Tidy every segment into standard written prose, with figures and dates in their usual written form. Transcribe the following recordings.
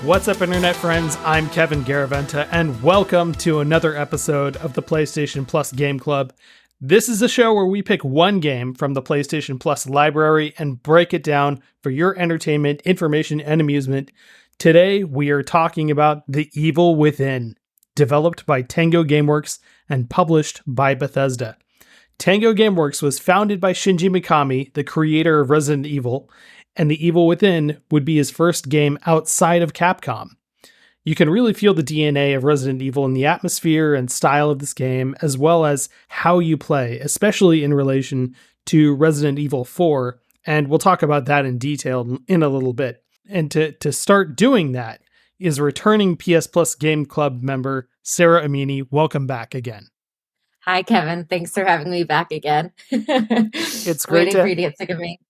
What's up, Internet friends? I'm Kevin Garaventa, and welcome to another episode of the PlayStation Plus Game Club. This is a show where we pick one game from the PlayStation Plus library and break it down for your entertainment, information, and amusement. Today, we are talking about The Evil Within, developed by Tango Gameworks and published by Bethesda. Tango Gameworks was founded by Shinji Mikami, the creator of Resident Evil, and The Evil Within would be his first game outside of Capcom. You can really feel the DNA of Resident Evil in the atmosphere and style of this game, as well as how you play, especially in relation to Resident Evil 4, and we'll talk about that in detail in a little bit. And to start doing that is returning PS Plus Game Club member Sarah Amini. Welcome back again. Hi, Kevin. Thanks for having me back again. It's great to get sick of me.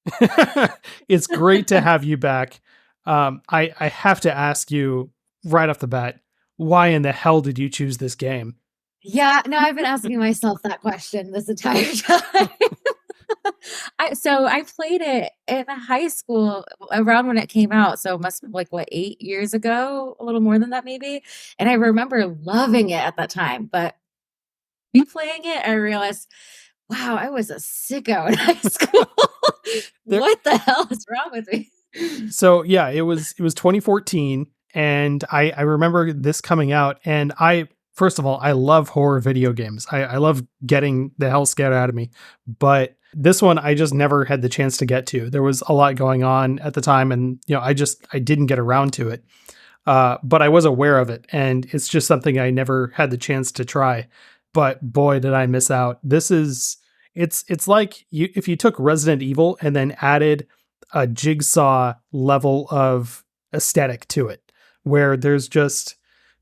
It's great to have you back. I have to ask you right off the bat, why in the hell did you choose this game? Yeah, no, I've been asking myself that question this entire time. I played it in high school around when it came out. So it must have been 8 years ago, a little more than that maybe. And I remember loving it at that time, but replaying it, I realized, wow, I was a sicko in high school. What the hell is wrong with me? So yeah, it was 2014, and I remember this coming out, and first of all, I love horror video games. I love getting the hell scared out of me, but this one I just never had the chance to get to. There was a lot going on at the time, and I didn't get around to it. But I was aware of it, and it's just something I never had the chance to try. But boy, did I miss out. It's like if you took Resident Evil and then added a Jigsaw level of aesthetic to it, where there's just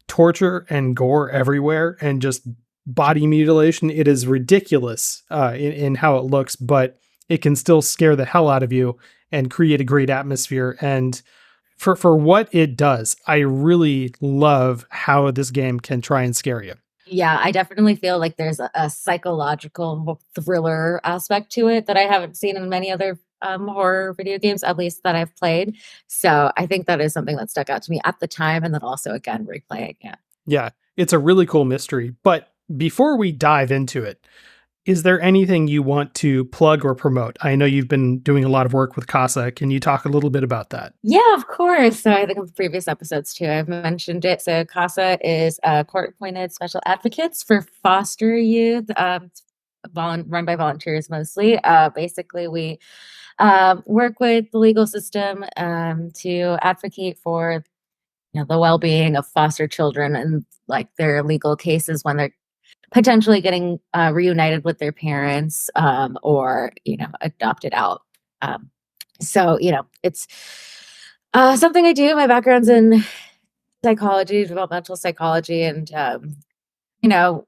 torture and gore everywhere and just body mutilation. It is ridiculous in how it looks, but it can still scare the hell out of you and create a great atmosphere. And for what it does, I really love how this game can try and scare you. Yeah, I definitely feel like there's a psychological thriller aspect to it that I haven't seen in many other horror video games, at least that I've played. So I think that is something that stuck out to me at the time, and then also, again, replaying it. Yeah, it's a really cool mystery. But before we dive into it, is there anything you want to plug or promote? I know you've been doing a lot of work with CASA. Can you talk a little bit about that? Yeah, of course. So I think in the previous episodes too, I've mentioned it. So CASA is court-appointed special advocates for foster youth, run by volunteers mostly. Basically, we work with the legal system to advocate for the well-being of foster children and their legal cases when they're potentially getting reunited with their parents or adopted out. So it's something I do. My background's in psychology, developmental psychology, and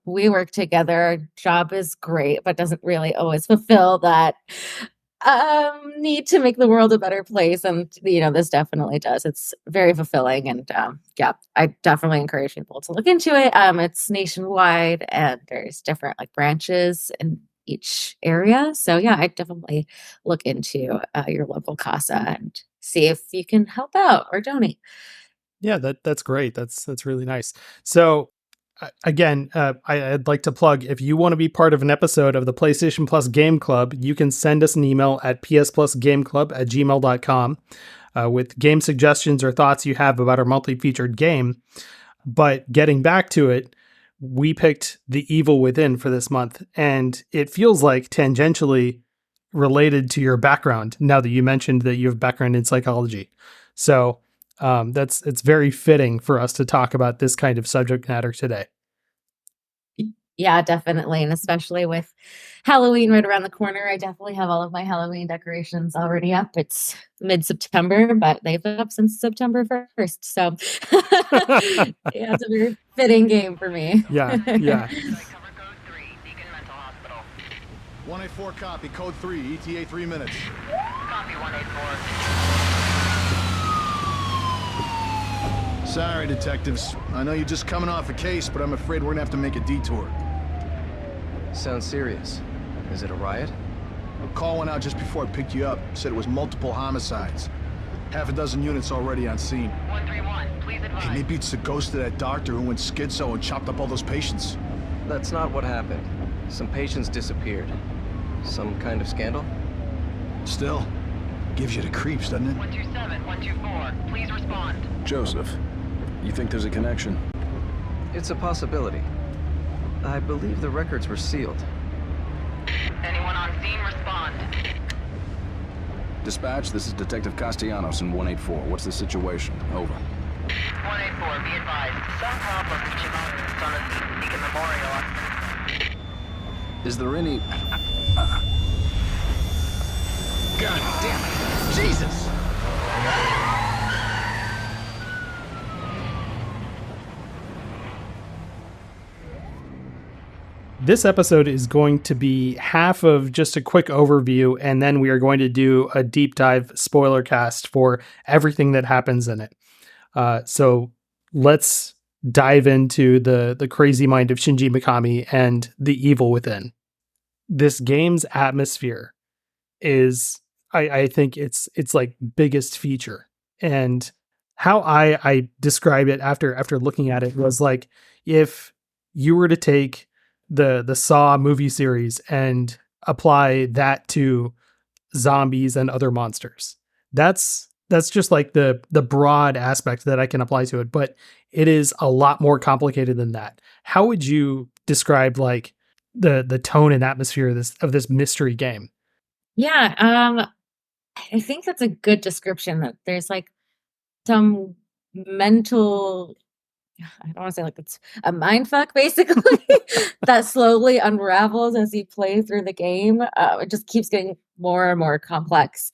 we work together. Our job is great, but doesn't really always fulfill that need to make the world a better place. And this definitely does. It's very fulfilling, and I definitely encourage people to look into it. It's nationwide, and there's different branches in each area. So yeah, I definitely look into your local CASA and see if you can help out or donate. Yeah, that's great. That's really nice. So again, I'd like to plug, if you want to be part of an episode of the PlayStation Plus Game Club, you can send us an email at psplusgameclub@gmail.com with game suggestions or thoughts you have about our monthly featured game. But getting back to it, we picked The Evil Within for this month, and it feels like tangentially related to your background, now that you mentioned that you have background in psychology. So it's very fitting for us to talk about this kind of subject matter today. Yeah, definitely. And especially with Halloween right around the corner, I definitely have all of my Halloween decorations already up. It's mid-September, but they've been up since September 1st. So yeah, it's a very fitting game for me. Yeah. 184 copy, code 3, ETA 3 minutes. Copy 184. Sorry, detectives. I know you're just coming off a case, but I'm afraid we're gonna have to make a detour. Sounds serious. Is it a riot? A call went out just before I picked you up. Said it was multiple homicides. Half a dozen units already on scene. 131. And he beats the ghost of that doctor who went schizo and chopped up all those patients. That's not what happened. Some patients disappeared. Some kind of scandal? Still, gives you the creeps, doesn't it? 127, 124, please respond. Joseph, you think there's a connection? It's a possibility. I believe the records were sealed. Anyone on scene, respond. Dispatch, this is Detective Castellanos in 184. What's the situation? Over. 184, be advised. Some problem reaching on son of Beacon Memorial. Is there any... God damn it! Jesus! This episode is going to be half of just a quick overview, and then we are going to do a deep dive spoiler cast for everything that happens in it. So let's dive into the crazy mind of Shinji Mikami and the evil within. This game's atmosphere is, I think it's like biggest feature. And how I describe it after looking at it was like, if you were to take the Saw movie series and apply that to zombies and other monsters, that's just like the broad aspect that I can apply to it, but it is a lot more complicated than that. How would you describe like the tone and atmosphere of this mystery game? Yeah, I think that's a good description, that there's like some mental, I don't want to say like it's a mind fuck basically, that slowly unravels as you play through the game. It just keeps getting more and more complex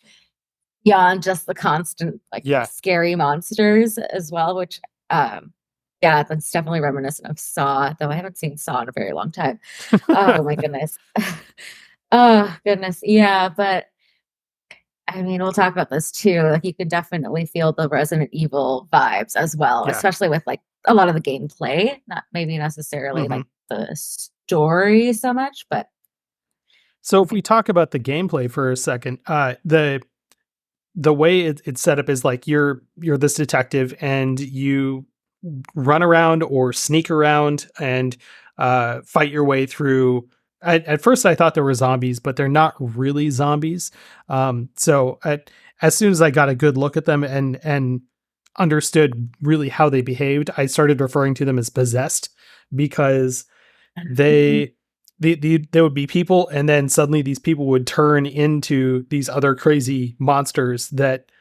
beyond just the constant like scary monsters as well, which yeah, that's definitely reminiscent of Saw, though I haven't seen Saw in a very long time. Oh my goodness. Oh goodness. Yeah, but I mean, we'll talk about this too. Like, you can definitely feel the Resident Evil vibes as well, especially with like a lot of the gameplay, not maybe necessarily like the story so much, but. So if we talk about the gameplay for a second, the way it's set up is like you're this detective and you run around or sneak around and fight your way through. At first I thought there were zombies, but they're not really zombies. So as soon as I got a good look at them and understood really how they behaved, I started referring to them as possessed, because they would be people, and then suddenly these people would turn into these other crazy monsters that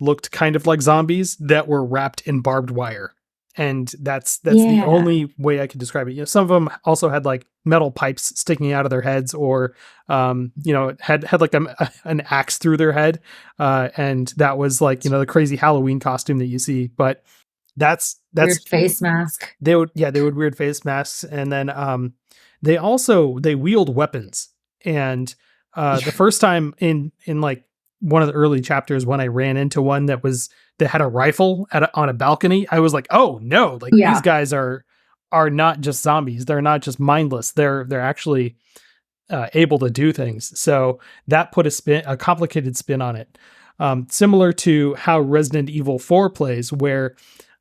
looked kind of like zombies that were wrapped in barbed wire. And that's the only way I could describe it. You know, some of them also had like metal pipes sticking out of their heads, or had like an axe through their head, and that was like, the crazy Halloween costume that you see. But that's weird face mask. They would weird face masks, and then they wield weapons. And the first time in like one of the early chapters, when I ran into one that had a rifle on a balcony, I was like, oh no, like these guys are not just zombies. They're not just mindless. They're actually able to do things. So that put a complicated spin on it. Similar to how Resident Evil 4 plays, where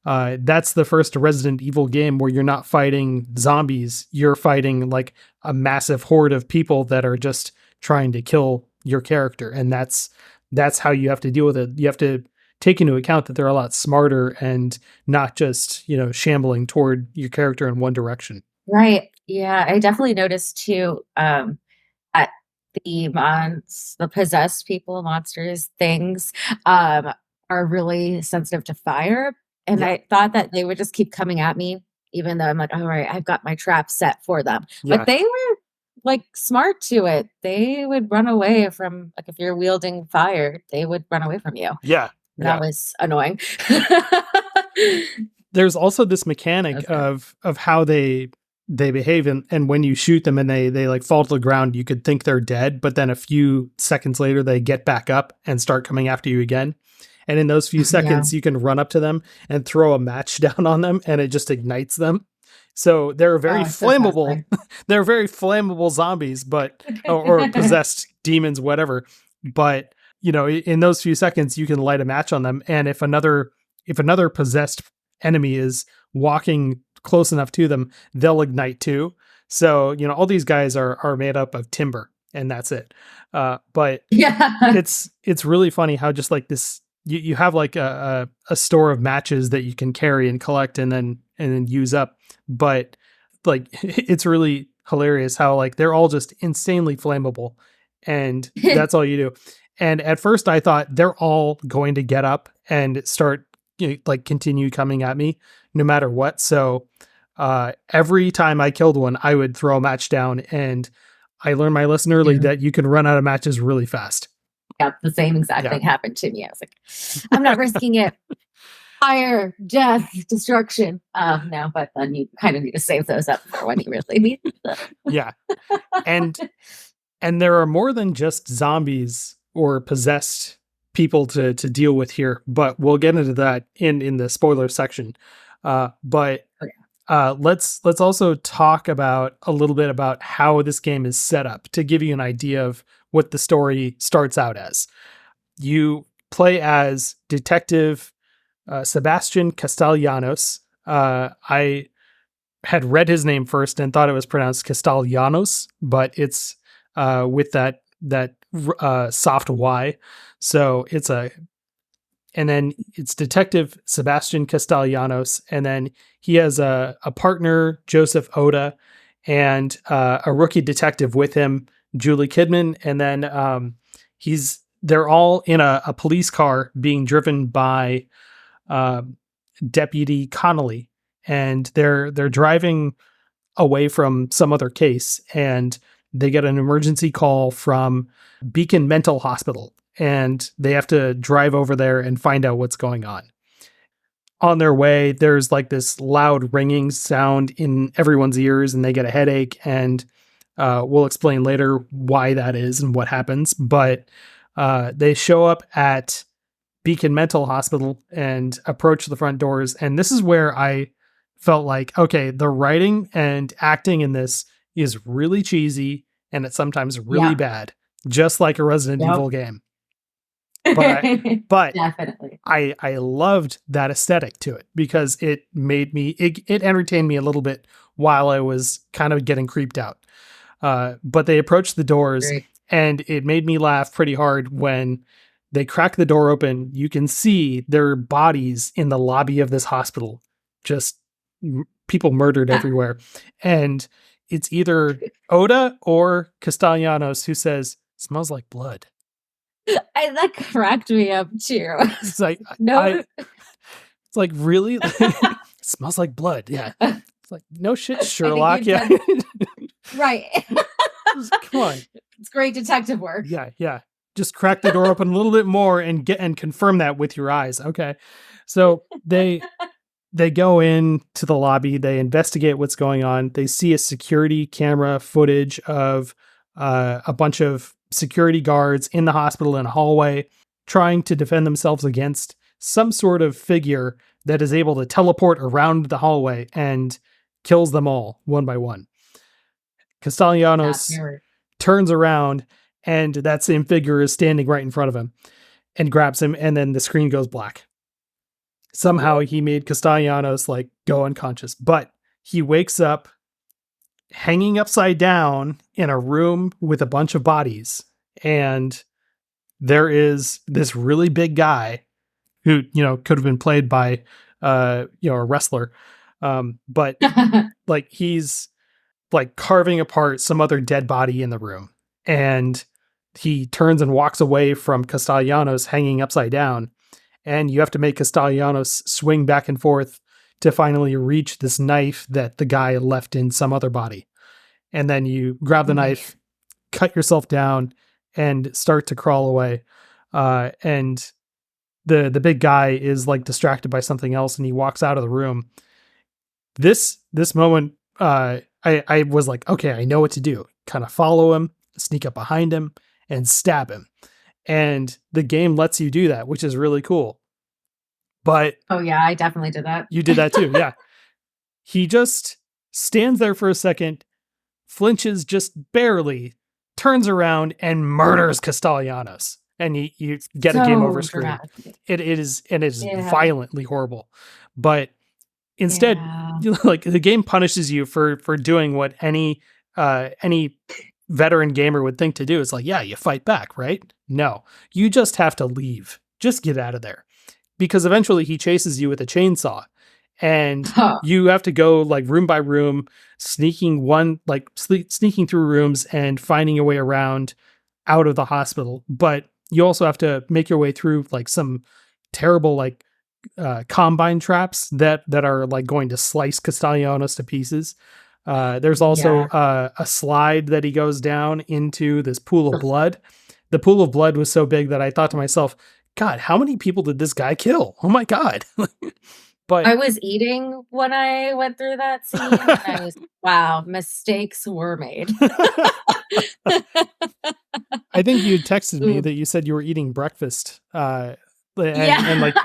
that's the first Resident Evil game where you're not fighting zombies. You're fighting like a massive horde of people that are just trying to kill your character. And that's how you have to deal with it. You have to take into account that they're a lot smarter and not just, shambling toward your character in one direction. Right. Yeah. I definitely noticed too, at the possessed people, monsters, things, are really sensitive to fire. And I thought that they would just keep coming at me, even though I'm like, all right, I've got my trap set for them. Yeah. But they were like smart to it. They would run away from, like, if you're wielding fire, they would run away from you. Yeah. That was annoying. There's also this mechanic of how they behave, and when you shoot them and they like fall to the ground, you could think they're dead, but then a few seconds later they get back up and start coming after you again. And in those few seconds, you can run up to them and throw a match down on them, and it just ignites them. So they're very flammable. They're very flammable zombies, but or possessed demons, whatever. But in those few seconds, you can light a match on them, and if another possessed enemy is walking close enough to them, they'll ignite too. So, all these guys are made up of timber, and that's it. But Yeah. it's really funny how just like this, you have like a store of matches that you can carry and collect and then use up. But like, it's really hilarious how like they're all just insanely flammable, and that's all you do. And at first I thought they're all going to get up and start, like continue coming at me no matter what. So every time I killed one, I would throw a match down, and I learned my lesson early that you can run out of matches really fast. Yeah, the same exact thing happened to me. I was like, I'm not risking it. Fire, death, destruction. No, but then you kind of need to save those up for when you really need them. Yeah. And there are more than just zombies or possessed people to deal with here, but we'll get into that in the spoiler section. But let's also talk about a little bit about how this game is set up to give you an idea of what the story starts out as. You play as Detective Sebastian Castellanos. I had read his name first and thought it was pronounced Castellanos, but it's with that soft Y. So and then it's Detective Sebastian Castellanos, and then he has a partner, Joseph Oda, and a rookie detective with him, Julie Kidman, and then they're all in a police car being driven by Deputy Connolly, and they're driving away from some other case, and they get an emergency call from Beacon Mental Hospital, and they have to drive over there and find out what's going on. On their way, there's like this loud ringing sound in everyone's ears, and they get a headache, and we'll explain later why that is and what happens. But they show up at Beacon Mental Hospital and approach the front doors. And this is where I felt like, okay, the writing and acting in this is really cheesy, and it's sometimes really bad, just like a Resident Evil game. But Definitely. I loved that aesthetic to it because it made me, it entertained me a little bit while I was kind of getting creeped out. But they approached the doors, and it made me laugh pretty hard when they crack the door open. You can see their bodies in the lobby of this hospital, just people murdered everywhere. And it's either Oda or Castellanos who says, "Smells like blood." That cracked me up too. It's like, no, it's like, really? It smells like blood. Yeah. It's like, no shit, Sherlock. Yeah. Right. Come on. It's great detective work. Yeah. Just crack the door open a little bit more and confirm that with your eyes. Okay. So they go in to the lobby, they investigate what's going on. They see a security camera footage of a bunch of security guards in the hospital in a hallway trying to defend themselves against some sort of figure that is able to teleport around the hallway and kills them all one by one. Castellanos turns around, and that same figure is standing right in front of him and grabs him, and then the screen goes black. Somehow he made Castellanos like go unconscious, but he wakes up hanging upside down in a room with a bunch of bodies. And there is this really big guy who, could have been played by, a wrestler. But like, he's like carving apart some other dead body in the room. And he turns and walks away from Castellanos hanging upside down. And you have to make Castellanos swing back and forth to finally reach this knife that the guy left in some other body. And then you grab the knife, cut yourself down, and start to crawl away. And the big guy is like distracted by something else, and he walks out of the room. This moment, I was like, okay, I know what to do. Kind of follow him, sneak up behind him, and stab him. And the game lets you do that, which is really cool. But oh yeah, I definitely did that. You did that too, yeah. He just stands there for a second, flinches just barely, turns around, and murders Castellanos. And you get a game over screen. It is violently horrible. But Instead, Yeah. like the game punishes you for doing what any veteran gamer would think to do. It's like, yeah, you fight back, right? No, you just have to leave. Just get out of there. Because eventually he chases you with a chainsaw, and Huh. you have to go like room by room, sneaking through rooms and finding your way around out of the hospital. But you also have to make your way through like some terrible like combine traps that are like going to slice Castellanos to pieces. There's also a slide that he goes down into this pool of blood. The pool of blood was so big that I thought to myself, God, how many people did this guy kill? Oh my God. But I was eating when I went through that scene. And I was, wow, mistakes were made. I think you texted me Ooh. that you said you were eating breakfast. And like,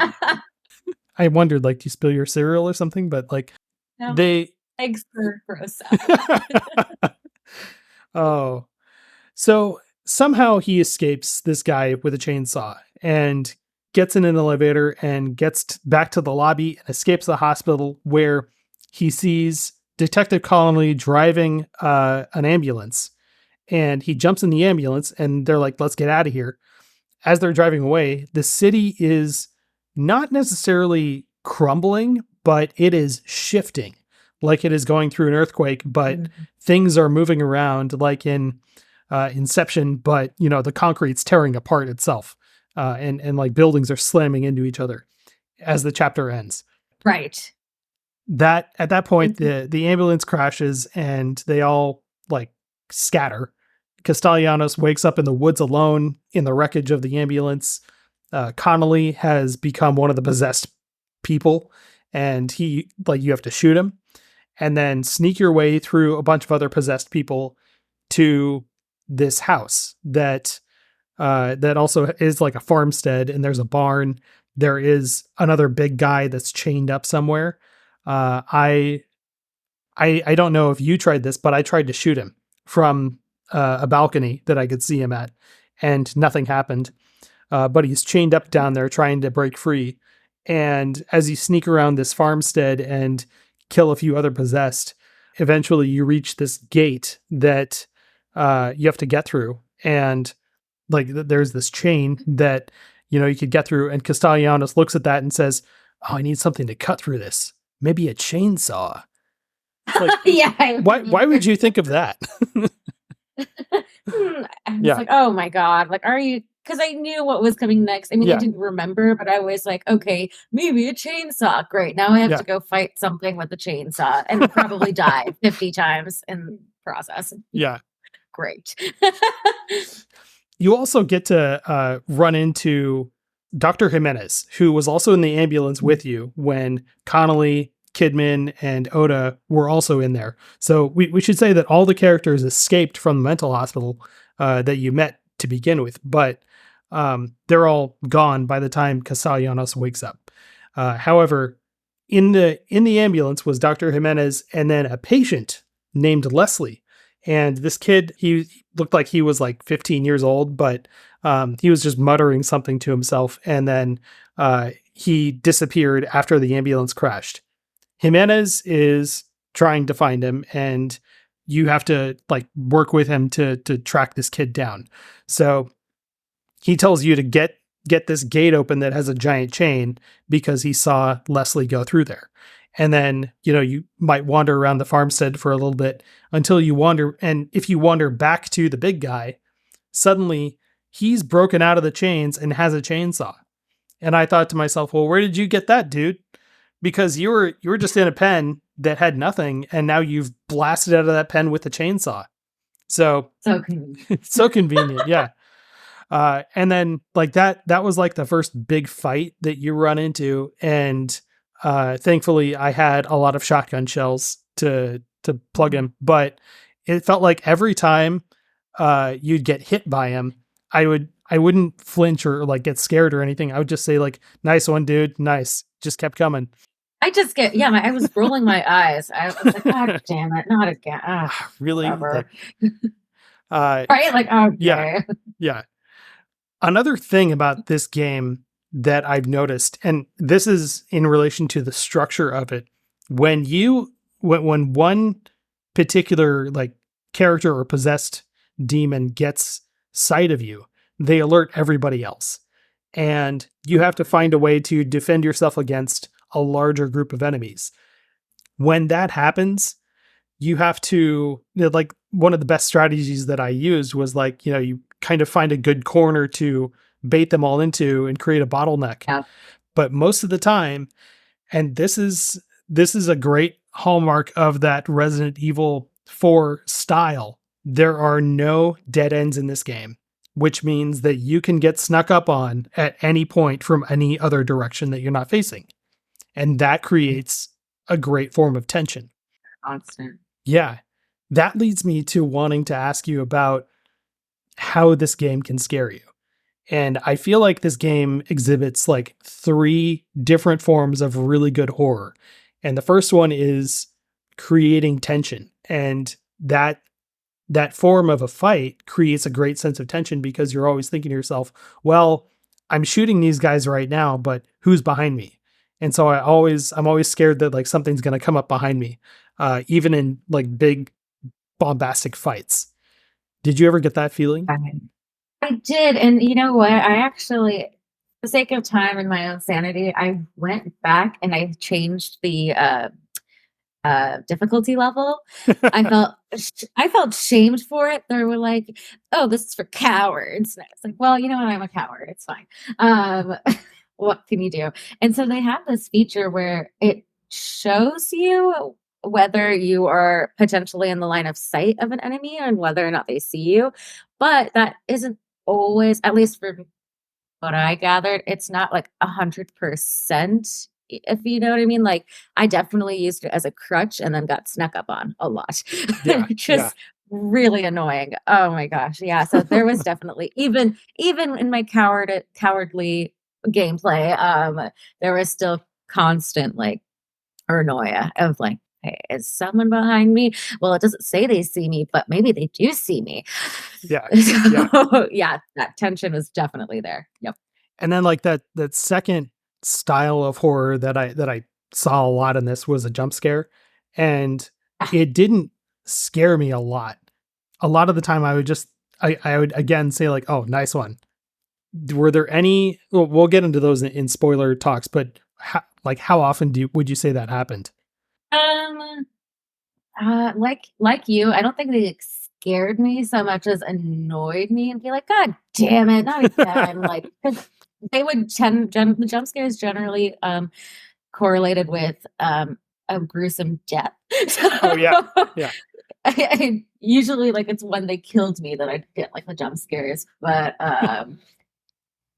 I wondered, like, do you spill your cereal or something? But like, No. they. Thanks for gross out. Oh, so somehow he escapes this guy with a chainsaw and gets in an elevator and gets back to the lobby and escapes the hospital, where he sees Detective Connolly driving an ambulance, and he jumps in the ambulance and they're like, let's get out of here. As they're driving away, the city is not necessarily crumbling, but it is shifting like it is going through an earthquake, but things are moving around like in Inception, but the concrete's tearing apart itself. And like buildings are slamming into each other as the chapter ends. Right. That at that point, the ambulance crashes and they all like scatter. Castellanos wakes up in the woods alone in the wreckage of the ambulance. Connolly has become one of the possessed people, and you have to shoot him and then sneak your way through a bunch of other possessed people to this house that also is like a farmstead, and there's a barn. There is another big guy that's chained up somewhere. I don't know if you tried this, but I tried to shoot him from a balcony that I could see him at, and nothing happened. But he's chained up down there trying to break free. And as you sneak around this farmstead and kill a few other possessed, eventually you reach this gate that you have to get through. And like there's this chain that you could get through, and Castellanos looks at that and says, "Oh, I need something to cut through this. Maybe a chainsaw." Like, yeah. Why would you think of that? I was like, oh my God. Like, are you? Because I knew what was coming next. I mean, I didn't remember, but I was like, okay, maybe a chainsaw. Great. Now I have to go fight something with a chainsaw and probably die 50 times in the process. Yeah. Great. You also get to run into Dr. Jimenez, who was also in the ambulance with you when Connolly, Kidman, and Oda were also in there. So we should say that all the characters escaped from the mental hospital that you met to begin with, but they're all gone by the time Castellanos wakes up. However, in the ambulance was Dr. Jimenez and then a patient named Leslie. And this kid, he looked like he was like 15 years old, but he was just muttering something to himself. And then he disappeared after the ambulance crashed. Jimenez is trying to find him, and you have to like work with him to track this kid down. So he tells you to get this gate open that has a giant chain because he saw Leslie go through there. And then, you might wander around the farmstead for a little bit until you wander. And if you wander back to the big guy, suddenly he's broken out of the chains and has a chainsaw. And I thought to myself, well, where did you get that, dude? Because you were just in a pen that had nothing, and now you've blasted out of that pen with a chainsaw. So convenient. So convenient. Yeah. And then like that was like the first big fight that you run into. And thankfully I had a lot of shotgun shells to plug him, but it felt like every time you'd get hit by him, I wouldn't flinch or like get scared or anything. I would just say like, nice one, dude. Nice. Just kept coming. I just I was rolling my eyes. I was like, God damn it, not again. Really? Right? Like, okay. Yeah. Another thing about this game that I've noticed, and this is in relation to the structure of it, when one particular like character or possessed demon gets sight of you, they alert everybody else. And you have to find a way to defend yourself against a larger group of enemies. When that happens, you have to, like, one of the best strategies that I used was like, you kind of find a good corner to bait them all into and create a bottleneck. Yeah. But most of the time, and this is a great hallmark of that Resident Evil 4 style, there are no dead ends in this game, which means that you can get snuck up on at any point from any other direction that you're not facing. And that creates a great form of tension. Constant. Yeah. That leads me to wanting to ask you about how this game can scare you. And I feel like this game exhibits like 3 different forms of really good horror. And the first one is creating tension. And that form of a fight creates a great sense of tension because you're always thinking to yourself, well, I'm shooting these guys right now, but who's behind me? And so I'm always scared that like something's going to come up behind me, even in like big bombastic fights. Did you ever get that feeling? I did. And you know what? I actually, for the sake of time and my own sanity, I went back and I changed the difficulty level. I felt shamed for it. They were like, "Oh, this is for cowards." And it's like, well, you know what? I'm a coward. It's fine. What can you do? And so they have this feature where it shows you whether you are potentially in the line of sight of an enemy and whether or not they see you. But that isn't always, at least for what I gathered, it's not like 100%, if you know what I mean. Like, I definitely used it as a crutch and then got snuck up on a lot. Yeah, Just really annoying. Oh my gosh. Yeah. So there was definitely, even in my cowardly gameplay, there was still constant like paranoia of like, hey, is someone behind me? Well, it doesn't say they see me, but maybe they do see me. Yeah. So, yeah, that tension was definitely there. Yep. And then like that second style of horror that I saw a lot in this was a jump scare, and it didn't scare me a lot. A lot of the time I would again say like, oh, nice one. Were there any, well, we'll get into those in spoiler talks, but how often would you say that happened? Like you, I don't think they scared me so much as annoyed me and be like, God damn it, not again. Like, 'cause they would the jump scares generally correlated with a gruesome death. Oh yeah. I usually like it's when they killed me that I'd get like the jump scares, but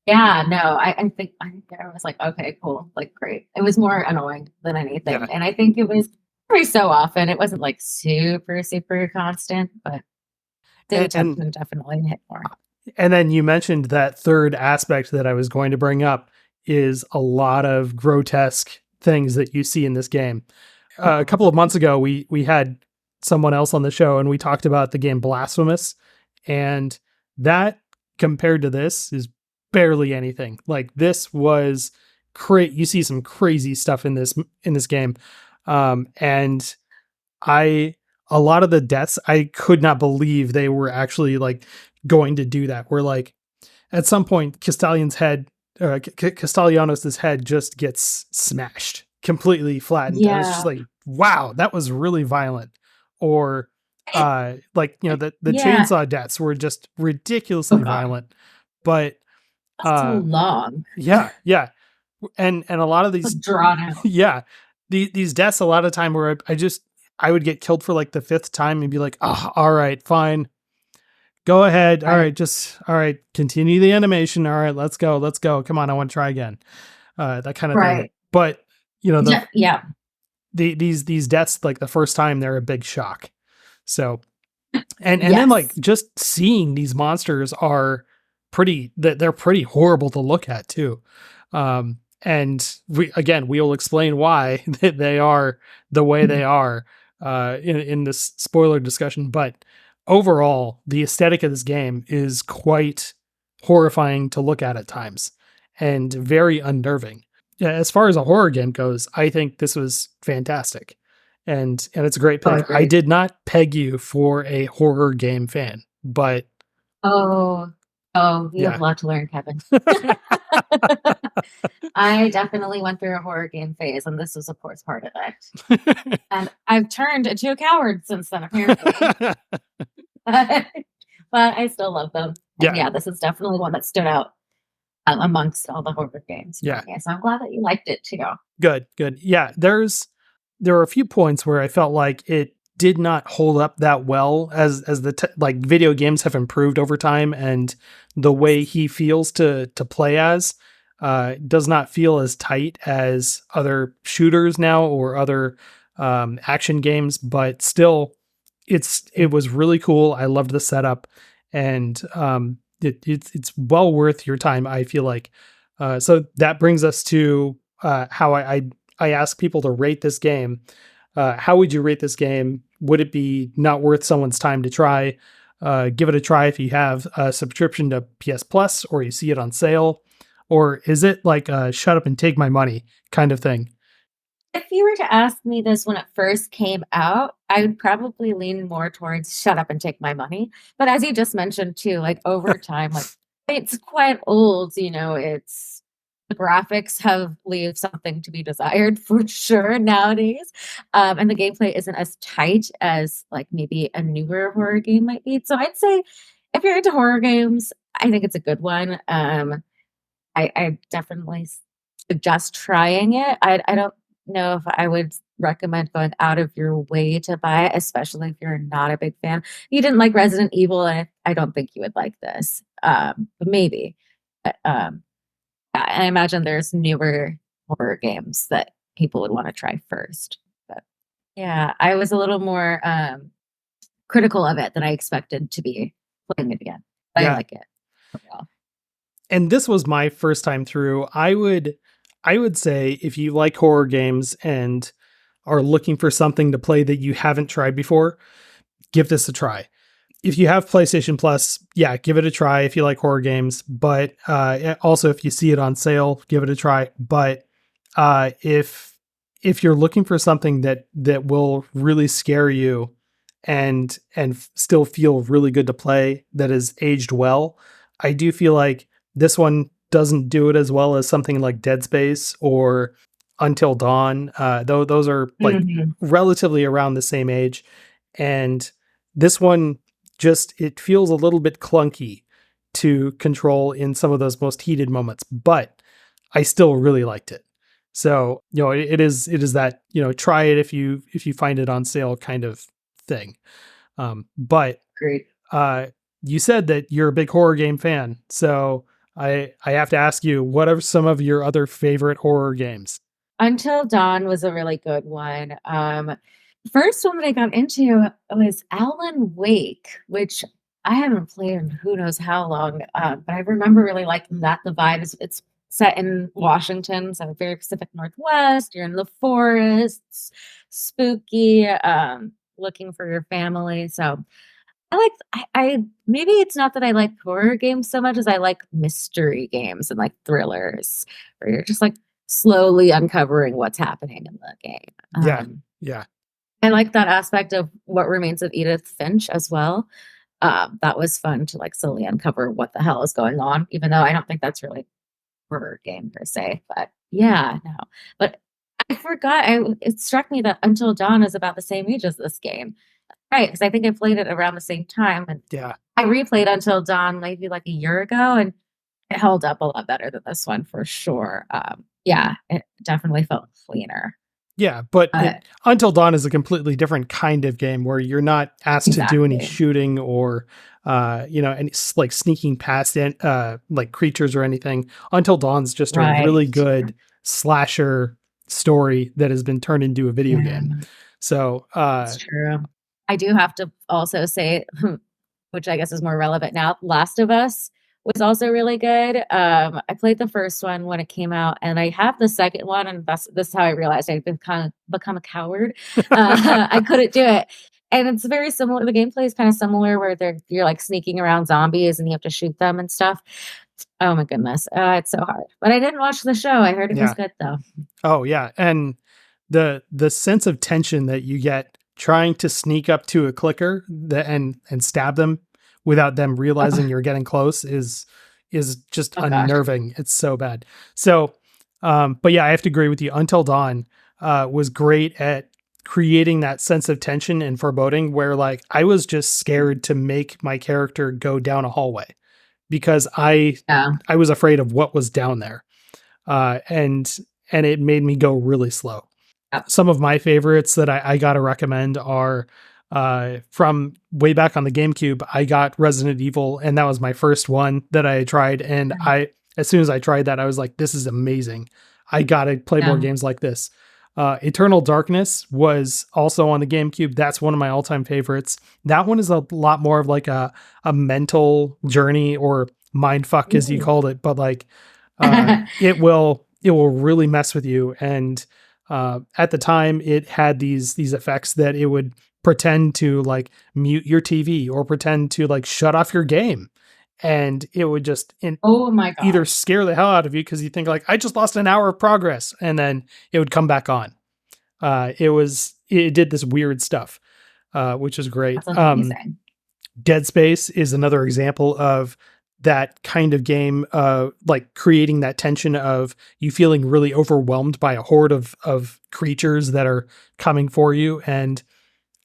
yeah, no, I think I was like, okay, cool, like great. It was more annoying than anything, Yeah. and I think it was every so often. It wasn't like super constant, but the attention definitely hit more. And then you mentioned that third aspect that I was going to bring up is a lot of grotesque things that you see in this game. A couple of months ago, we had someone else on the show and we talked about the game Blasphemous, and that compared to this is barely anything. Like, this was you see some crazy stuff in this game. And a lot of the deaths, I could not believe they were actually like going to do that. Where like at some point Castellanos's head just gets smashed, completely flattened. I was just like, wow, that was really violent. Or like, the chainsaw deaths were just ridiculously violent. But so long. Yeah. And a lot of these drawn out. Yeah. These deaths a lot of time where I would get killed for like the 5th time and be like, oh, all right, fine. Go ahead. All right. Continue the animation. All right, let's go. Come on. I want to try again. That kind of thing. But these deaths, like the first time, they're a big shock. So, and then like just seeing these monsters are they're pretty horrible to look at too. And we'll explain why they are the way they are in this spoiler discussion. But overall, the aesthetic of this game is quite horrifying to look at times and very unnerving. yeah, as far as a horror game goes, I think this was fantastic. And it's a great Oh, pick. I great. did not peg you for a horror game fan, but Oh, you have yeah. a lot to learn, Kevin. I definitely went through a horror game phase, and this was, of course, part of it. And I've turned into a coward since then, apparently. But I still love them. And Yeah. yeah, this is definitely one that stood out amongst all the horror games. Yeah. Okay, so I'm glad that you liked it too. Good. Yeah, there were a few points where I felt like it did not hold up that well as the like video games have improved over time, and the way he feels to play as does not feel as tight as other shooters now or other action games, but still it was really cool. I loved the setup, and it's well worth your time, I feel like. So that brings us to how I ask people to rate this game. How would you rate this game? Would it be not worth someone's time to try? Give it a try if you have a subscription to PS Plus or you see it on sale. Or is it like a shut up and take my money kind of thing? If you were to ask me this when it first came out, I would probably lean more towards shut up and take my money. But as you just mentioned too, like over time, like it's quite old, it's the graphics have leave something to be desired for sure nowadays. And the gameplay isn't as tight as like maybe a newer horror game might be. So I'd say if you're into horror games, I think it's a good one. I definitely suggest trying it. I don't know if I would recommend going out of your way to buy it, especially if you're not a big fan. You didn't like Resident Evil, and I don't think you would like this. But maybe. I imagine there's newer horror games that people would want to try first. But yeah, I was a little more critical of it than I expected to be playing it again. I like it. Overall. And this was my first time through. I would say if you like horror games and are looking for something to play that you haven't tried before, give this a try. If you have PlayStation Plus, yeah, give it a try if you like horror games. But also, if you see it on sale, give it a try. But if you're looking for something that will really scare you and still feel really good to play, that is aged well, I do feel like this one doesn't do it as well as something like Dead Space or Until Dawn. Though those are like relatively around the same age, and this one it feels a little bit clunky to control in some of those most heated moments, but I still really liked it. So, it is that, try it if you find it on sale kind of thing. But great. You said that you're a big horror game fan. So I have to ask you, what are some of your other favorite horror games? Until Dawn was a really good one. First one that I got into was Alan Wake, which I haven't played in who knows how long, but I remember really liking that. The vibe is it's set in Washington, so very Pacific Northwest. You're in the forests, spooky, looking for your family. So I maybe it's not that I like horror games so much as I like mystery games and like thrillers where you're just like slowly uncovering what's happening in the game. Yeah. I like that aspect of What Remains of Edith Finch as well. That was fun to like slowly uncover what the hell is going on, even though I don't think that's really a horror game per se. But yeah, no. But I forgot. It struck me that Until Dawn is about the same age as this game. Right, because I think I played it around the same time. And yeah, I replayed Until Dawn maybe like a year ago, and it held up a lot better than this one for sure. Yeah, it definitely felt cleaner. Yeah, but Until Dawn is a completely different kind of game where you're not asked to do any shooting or, any like sneaking past like creatures or anything. Until Dawn's just a really good slasher story that has been turned into a video game. So that's true. I do have to also say, which I guess is more relevant now, Last of Us was also really good. I played the first one when it came out, and I have the second one, and this is how I realized I'd become a coward. I couldn't do it. And it's very similar. The gameplay is kind of similar where you're like sneaking around zombies and you have to shoot them and stuff. Oh my goodness. It's so hard. But I didn't watch the show. I heard it was Yeah. good though. Oh yeah, and the sense of tension that you get trying to sneak up to a clicker and stab them without them realizing you're getting close is just Oh gosh. unnerving. It's so bad. So, but yeah, I have to agree with you. Until Dawn was great at creating that sense of tension and foreboding, where like I was just scared to make my character go down a hallway because Yeah. I was afraid of what was down there, and it made me go really slow. Yep. Some of my favorites that I got to recommend are from way back on the GameCube. I got Resident Evil, and that was my first one that I tried. And as soon as I tried that, I was like, this is amazing. I got to play more games like this. Eternal Darkness was also on the GameCube. That's one of my all-time favorites. That one is a lot more of like a mental journey or mindfuck, as you called it, but like it will really mess with you. And at the time, it had these effects that it would pretend to like mute your TV or pretend to like shut off your game, and it would just Oh my god. either scare the hell out of you because you think like I just lost an hour of progress, and then it would come back on. It did this weird stuff, which is great. That's amazing. Dead Space is another example of that kind of game, like creating that tension of you feeling really overwhelmed by a horde of creatures that are coming for you. And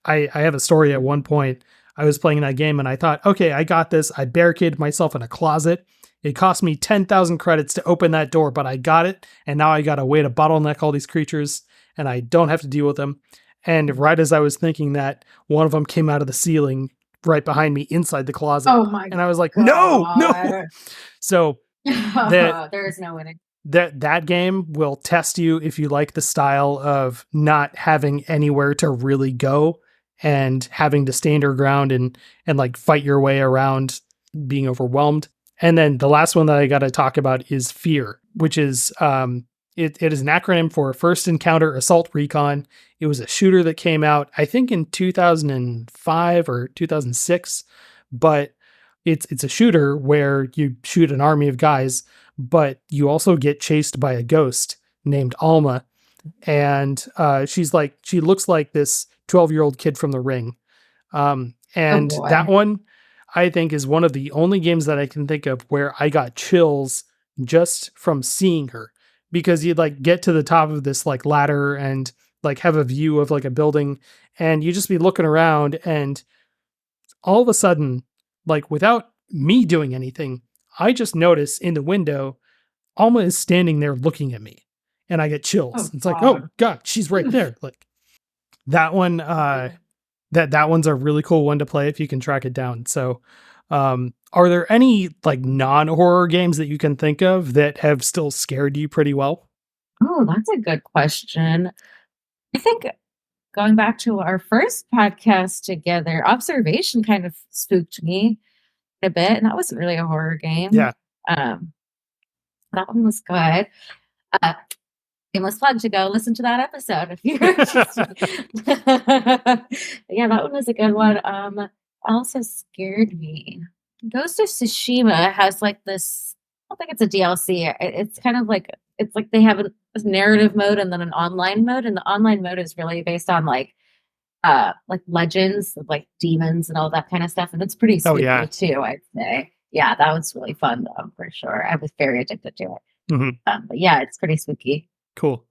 I have a story at one point. I was playing that game and I thought, okay, I got this. I barricaded myself in a closet. It cost me 10,000 credits to open that door, but I got it. And now I got a way to bottleneck all these creatures and I don't have to deal with them. And right as I was thinking that, one of them came out of the ceiling right behind me inside the closet. Oh my and I was like, god. no. So there is no winning. that game will test you if you like the style of not having anywhere to really go and having to stand your ground and like fight your way around being overwhelmed. And then the last one that I got to talk about is Fear, which is it is an acronym for First Encounter Assault Recon. It was a shooter that came out, I think, in 2005 or 2006, but it's a shooter where you shoot an army of guys, but you also get chased by a ghost named Alma. And she looks like this 12-year-old kid from The Ring. And that one, I think, is one of the only games that I can think of where I got chills just from seeing her, because you'd like get to the top of this like ladder and like have a view of like a building, and you just be looking around, and all of a sudden, like without me doing anything, I just notice in the window, Alma is standing there looking at me, and I get chills. It's like, oh god, she's right there. Like that one, that one's a really cool one to play if you can track it down. So, are there any like non-horror games that you can think of that have still scared you pretty well? Oh, that's a good question. I think going back to our first podcast together, Observation kind of spooked me a bit, and that wasn't really a horror game. Yeah. That one was good. Shameless plug to go listen to that episode if you're interested. Yeah, that one was a good one. Also scared me. Ghost of Tsushima has like this, I don't think it's a DLC. It's kind of like, it's like they have a narrative mode and then an online mode. And the online mode is really based on like legends of like demons and all that kind of stuff. And it's pretty spooky too, I'd say. Yeah, that was really fun though, for sure. I was very addicted to it. Mm-hmm. But yeah, it's pretty spooky. Cool.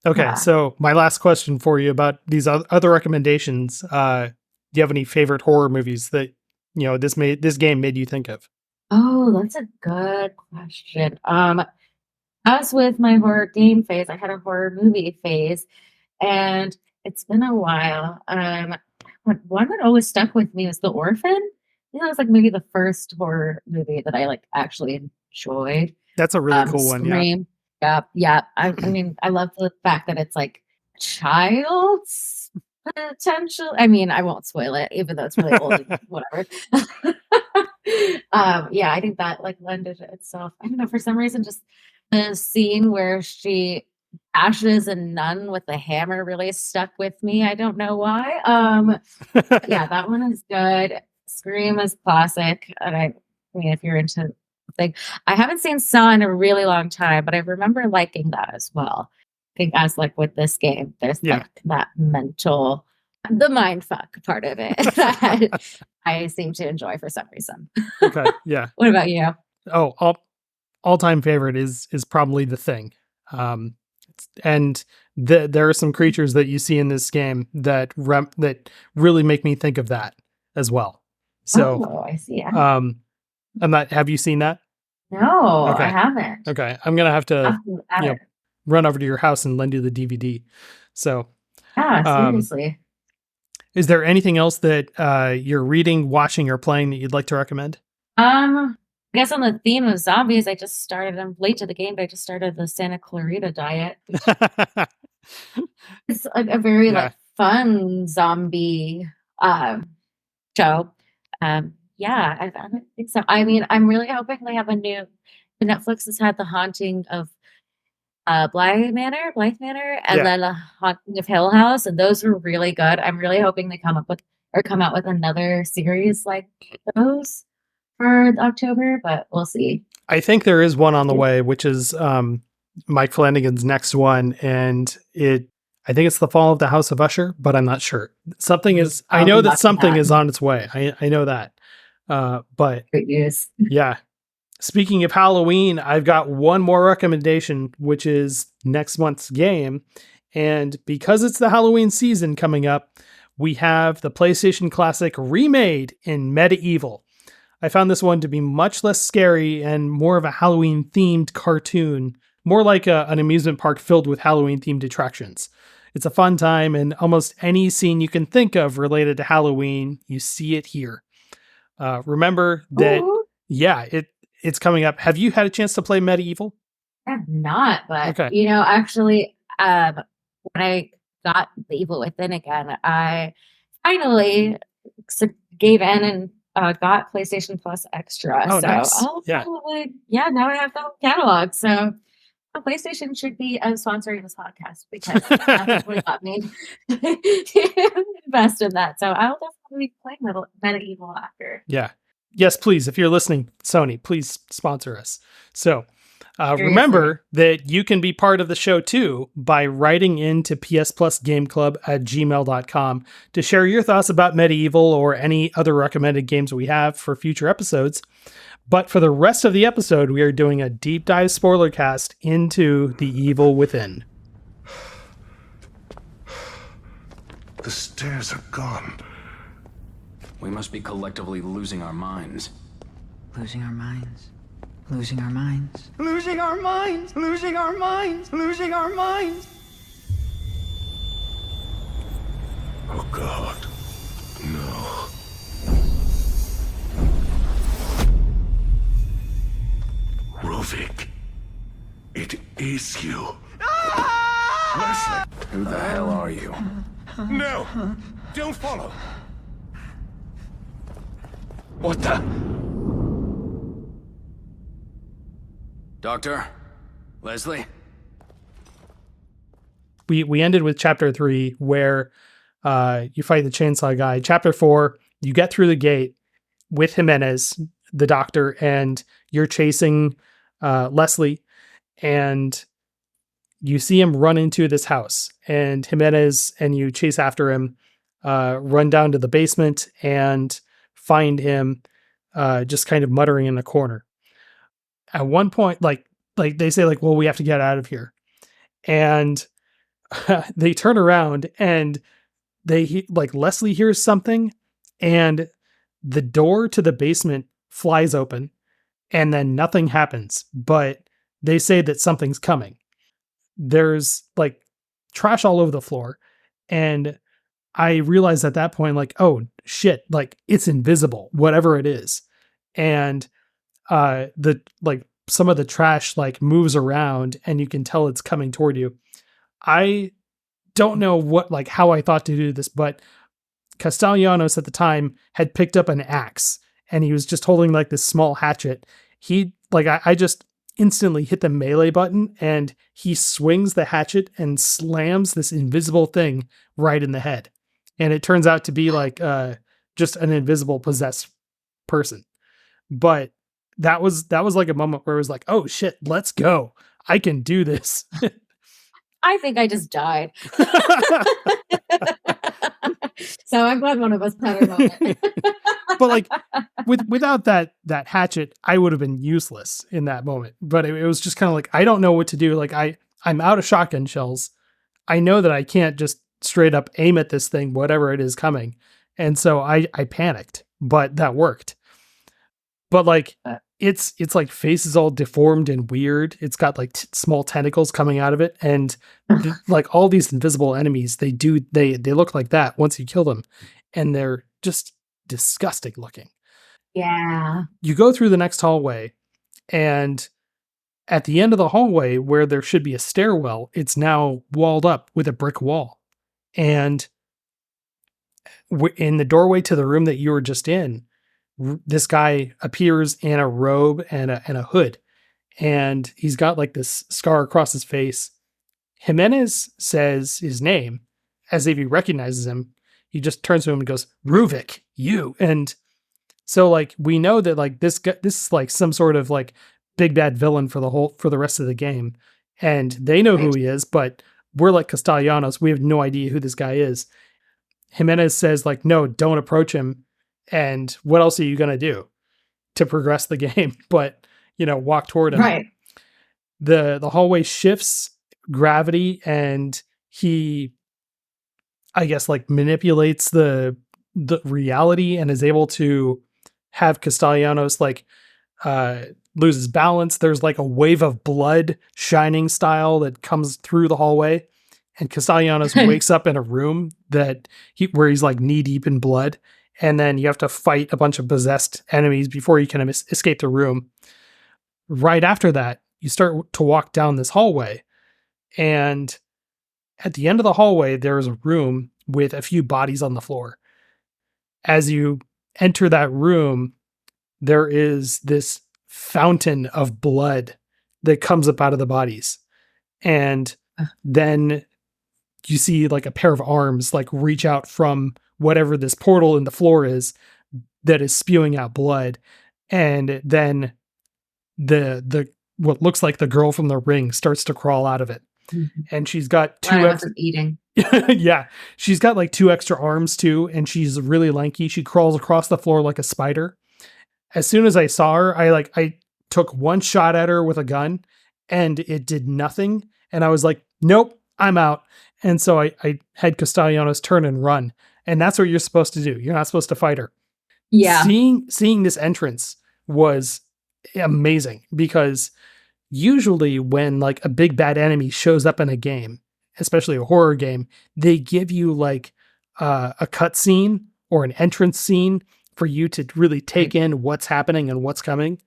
Okay, so my last question for you about these other recommendations. Do you have any favorite horror movies that, you know, this game made you think of? Oh, that's a good question. As with my horror game phase, I had a horror movie phase, and it's been a while. One that always stuck with me was The Orphan. It was like maybe the first horror movie that I like actually enjoyed. That's a really cool one. Scream. Yeah. I mean, I love the fact that it's like child's potential. I mean, I won't spoil it, even though it's really old and whatever. Yeah, I think that like lended itself. I don't know, for some reason, just the scene where she bashes a nun with a hammer really stuck with me. I don't know why. Yeah, that one is good. Scream is classic. And I mean, if you're into something. I haven't seen Saw in a really long time, but I remember liking that as well. I think as like with this game, there's Yeah. like that the mind fuck part of it that I seem to enjoy for some reason. Okay. Yeah. What about you? Oh, all-time favorite is probably The Thing. And there are some creatures that you see in this game that really make me think of that as well. So, I see. have you seen that? No, Okay. I haven't. Okay. I'm going to have to Add you know, it. run over to your house and lend you the DVD. So, Yeah, seriously. is there anything else that you're reading, watching, or playing that you'd like to recommend? I guess on the theme of zombies, I'm late to the game, but I just started the Santa Clarita Diet. It's like a very like fun zombie show. Yeah, I don't think so. I mean, I'm really hoping they have Netflix has had The Haunting of Blythe Manor, and then The Haunting of Hill House, and those were really good. I'm really hoping they come out with another series like those for October, but we'll see. I think there is one on the way, which is Mike Flanagan's next one, and I think it's The Fall of the House of Usher, but I'm not sure. I know that something is on its way. I know that. But great news. Yeah. Speaking of Halloween, I've got one more recommendation, which is next month's game. And because it's the Halloween season coming up, we have the PlayStation Classic remade in Medieval. I found this one to be much less scary and more of a Halloween-themed cartoon, more like an amusement park filled with Halloween-themed attractions. It's a fun time, and almost any scene you can think of related to Halloween, you see it here. Remember that, it's coming up. Have you had a chance to play Medieval? I have not, but Okay. Actually, when I got The Evil Within again, I finally gave in and got PlayStation Plus Extra. Oh, so nice. I'll probably, now I have the whole catalog. So PlayStation should be sponsoring this podcast because that definitely got me to invest in that. So I'll definitely be playing Medieval after. Yeah. Yes, please. If you're listening, Sony, please sponsor us. So remember that you can be part of the show too by writing into psplusgameclub@gmail.com to share your thoughts about Medieval or any other recommended games we have for future episodes. But for the rest of the episode, we are doing a deep dive spoiler cast into The Evil Within. The stairs are gone. We must be collectively losing our minds. Losing our minds. Losing our minds. Losing our minds. Losing our minds. Losing our minds. Oh, God. No. Ruvik. It is you. Leslie. Who the hell are you? No! Don't follow! What the? Doctor? Leslie? We ended with chapter 3 where you fight the chainsaw guy. Chapter 4, you get through the gate with Jimenez, the doctor, and you're chasing Leslie, and you see him run into this house, and Jimenez and you chase after him, run down to the basement and find him just kind of muttering in the corner. At one point, like they say, well, we have to get out of here. And they turn around and Leslie hears something, and the door to the basement flies open, and then nothing happens. But they say that something's coming. There's trash all over the floor, and I realized at that point, oh shit, it's invisible, whatever it is. And some of the trash moves around, and you can tell it's coming toward you. I don't know how I thought to do this, but Castellanos at the time had picked up an axe, and he was just holding this small hatchet. I just instantly hit the melee button, and he swings the hatchet and slams this invisible thing right in the head. And it turns out to be just an invisible possessed person. But that was like a moment where it was like, oh shit, let's go. I can do this. I think I just died. So I'm glad one of us had a moment. But like without that hatchet, I would have been useless in that moment. But it was just kind of like, I don't know what to do. Like I'm out of shotgun shells. I know that I can't just straight up aim at this thing, whatever it is coming. And so I panicked, but that worked. But like it's like face is all deformed and weird. It's got like small tentacles coming out of it, and like all these invisible enemies, they look like that once you kill them, and they're just disgusting looking. Yeah. You go through the next hallway, and at the end of the hallway where there should be a stairwell, it's now walled up with a brick wall. And in the doorway to the room that you were just in, this guy appears in a robe and a hood, and he's got like this scar across his face. Jimenez says his name as if he recognizes him. He just turns to him and goes, "Ruvik, you." And so like we know that like this is like some sort of like big bad villain for the rest of the game, and they know who he is, but we're like Castellanos, we have no idea who this guy is. Jimenez says like, "No, don't approach him." And what else are you going to do to progress the game? But, walk toward him. Right. The hallway shifts gravity, and he, I guess, like manipulates the reality and is able to have Castellanos like lose his balance. There's like a wave of blood shining style that comes through the hallway, and Castellanos wakes up in a room where he's like knee deep in blood. And then you have to fight a bunch of possessed enemies before you can escape the room. Right after that, you start to walk down this hallway. And at the end of the hallway, there is a room with a few bodies on the floor. As you enter that room, there is this fountain of blood that comes up out of the bodies. And then you see like a pair of arms like reach out from whatever this portal in the floor is that is spewing out blood. And then the what looks like the girl from The Ring starts to crawl out of it. Mm-hmm. And she's got two extra eating. Yeah. She's got like 2 extra arms too, and she's really lanky. She crawls across the floor like a spider. As soon as I saw her, I took one shot at her with a gun, and it did nothing. And I was like, nope, I'm out. And so I had Castellanos turn and run. And that's what you're supposed to do. You're not supposed to fight her. Yeah. Seeing this entrance was amazing, because usually when like a big bad enemy shows up in a game, especially a horror game, they give you like a cut scene or an entrance scene for you to really take in what's happening and what's coming.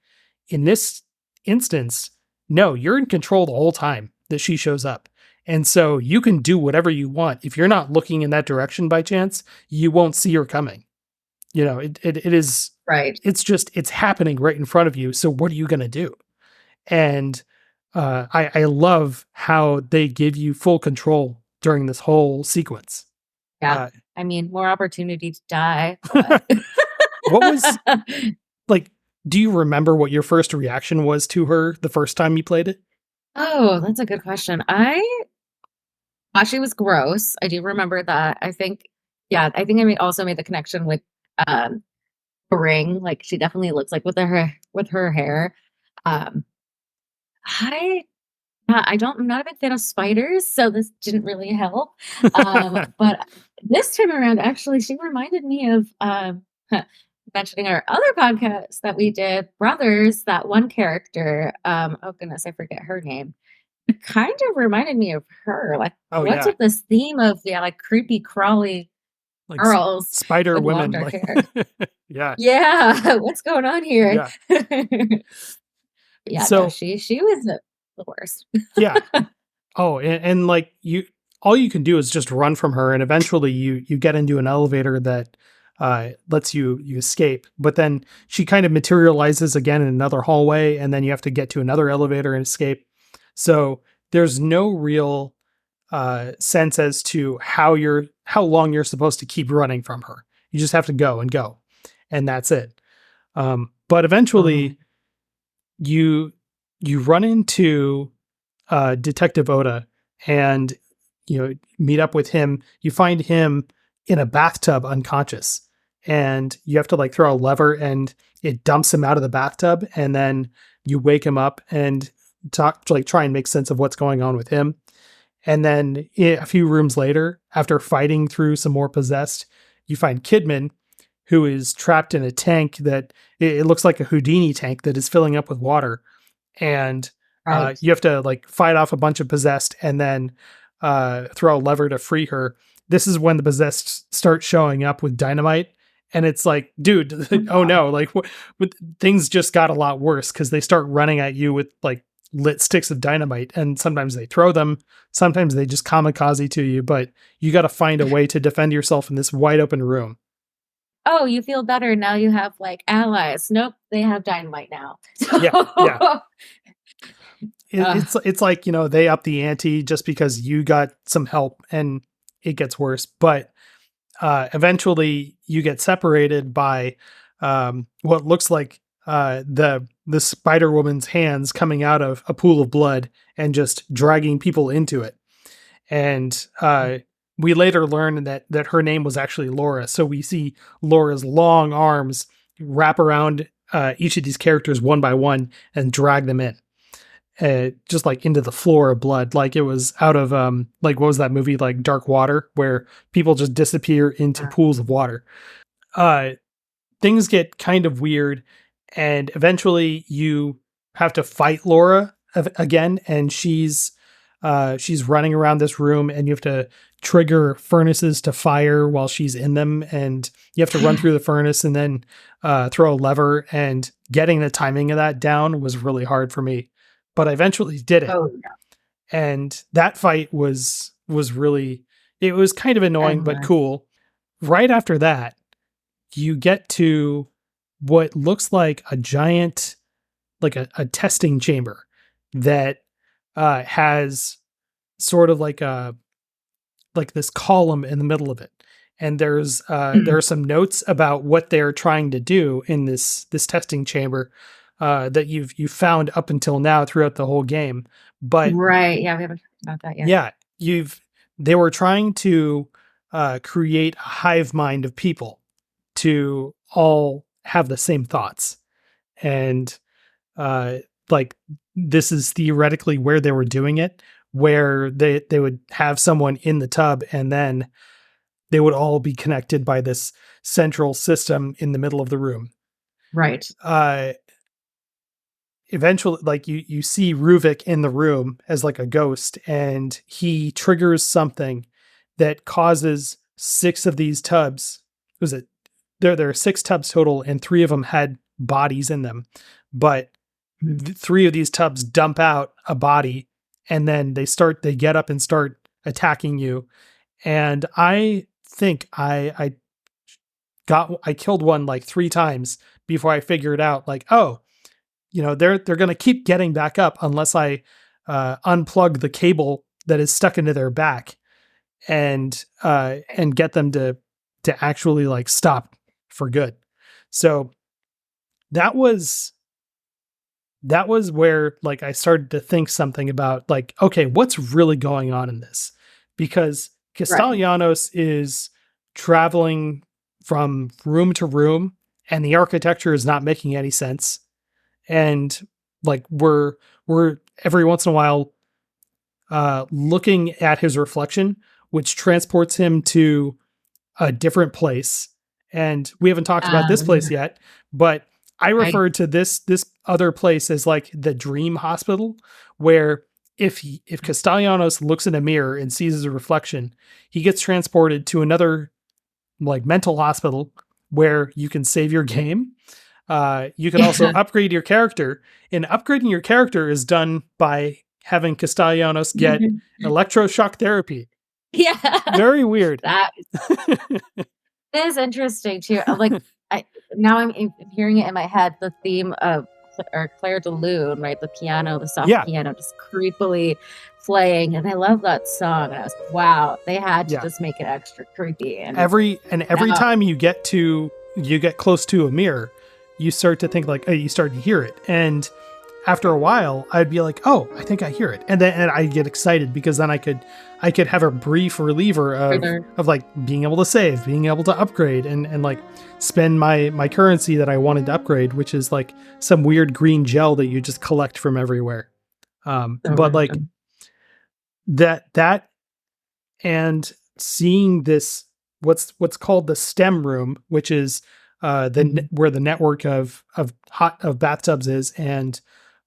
In this instance, no, you're in control the whole time that she shows up. And so you can do whatever you want. If you're not looking in that direction by chance, you won't see her coming. It is right. It's happening right in front of you. So what are you going to do? And I love how they give you full control during this whole sequence. Yeah. I mean, more opportunity to die. What was like, do you remember what your first reaction was to her the first time you played it? Oh, that's a good question. I thought she was gross. I do remember that. I think I also made the connection with Ring. Like she definitely looks like with her hair. I'm not a big fan of spiders, so this didn't really help. But this time around, actually, she reminded me of mentioning our other podcast that we did, Brothers, that one character. Oh goodness, I forget her name. It kind of reminded me of her. Like, what's with this theme of like creepy, crawly like girls, spider women? Yeah. What's going on here? Yeah. So no, she was the worst. Yeah. Oh, and like all you can do is just run from her, and eventually you get into an elevator that lets you escape. But then she kind of materializes again in another hallway, and then you have to get to another elevator and escape. So there's no real sense as to how long you're supposed to keep running from her. You just have to go, and that's it. But eventually you run into Detective Oda and meet up with him. You find him in a bathtub unconscious, and you have to like throw a lever and it dumps him out of the bathtub, and then you wake him up and try and make sense of what's going on with him. And then a few rooms later, after fighting through some more possessed, you find Kidman, who is trapped in a tank that it looks like a Houdini tank that is filling up with water. And you have to like fight off a bunch of possessed and then throw a lever to free her. This is when the possessed start showing up with dynamite. And it's like, dude, oh no, like things just got a lot worse because they start running at you with like lit sticks of dynamite, and sometimes they throw them, sometimes they just kamikaze to you, but you got to find a way to defend yourself in this wide open room. Oh, you feel better now, you have like allies. Nope, they have dynamite now. Yeah. It's like, they up the ante just because you got some help, and it gets worse. But eventually you get separated by what looks like the Spider-Woman's hands coming out of a pool of blood and just dragging people into it. And we later learn that her name was actually Laura. So we see Laura's long arms wrap around each of these characters one by one and drag them in. Just like into the floor of blood, like it was out of like, what was that movie, like Dark Water, where people just disappear into pools of water. Things get kind of weird, and eventually you have to fight Laura again, and she's running around this room, and you have to trigger furnaces to fire while she's in them, and you have to run through the furnace and then throw a lever, and getting the timing of that down was really hard for me. But I eventually did it. Oh, yeah. And that fight was really, it was kind of annoying, but cool. Right after that, you get to what looks like a giant, like a testing chamber that has sort of like this column in the middle of it. And there are some notes about what they're trying to do in this testing chamber that you've found up until now throughout the whole game. But right, yeah, we haven't talked about that yet. Yeah, they were trying to create a hive mind of people to all have the same thoughts, and like this is theoretically where they were doing it, where they would have someone in the tub, and then they would all be connected by this central system in the middle of the room. Right. Eventually, like you see Ruvik in the room as like a ghost, and he triggers something that causes 6 of these tubs. Was it there are 6 tubs total, and 3 of them had bodies in them, but 3 of these tubs dump out a body, and then they get up and start attacking you. And I think I killed one like 3 times before I figured out, like, oh, they're going to keep getting back up unless I unplug the cable that is stuck into their back and get them to actually like stop for good. So that was where like I started to think something about like, okay, what's really going on in this? Because Castellanos is traveling from room to room, and the architecture is not making any sense. And like we're every once in a while looking at his reflection, which transports him to a different place. And we haven't talked about this place yet, but I referred to this other place as like the dream hospital, where if Castellanos looks in a mirror and sees his reflection, he gets transported to another like mental hospital where you can save your game. You can also upgrade your character, and upgrading your character is done by having Castellanos get electroshock therapy. Yeah. Very weird. That is interesting too. Like now I'm hearing it in my head, the theme of Claire de Lune, right? The piano, the soft piano just creepily playing. And I love that song. And I was like, wow, they had to just make it extra creepy. And every time you get close to a mirror, you start to think like, oh, you start to hear it. And after a while, I'd be like, "Oh, I think I hear it," and then I get excited because then I could have a brief reliever of like being able to save, being able to upgrade, and like spend my currency that I wanted to upgrade, which is like some weird green gel that you just collect from everywhere. But like that and seeing this what's called the STEM room, which is where the network of bathtubs is, and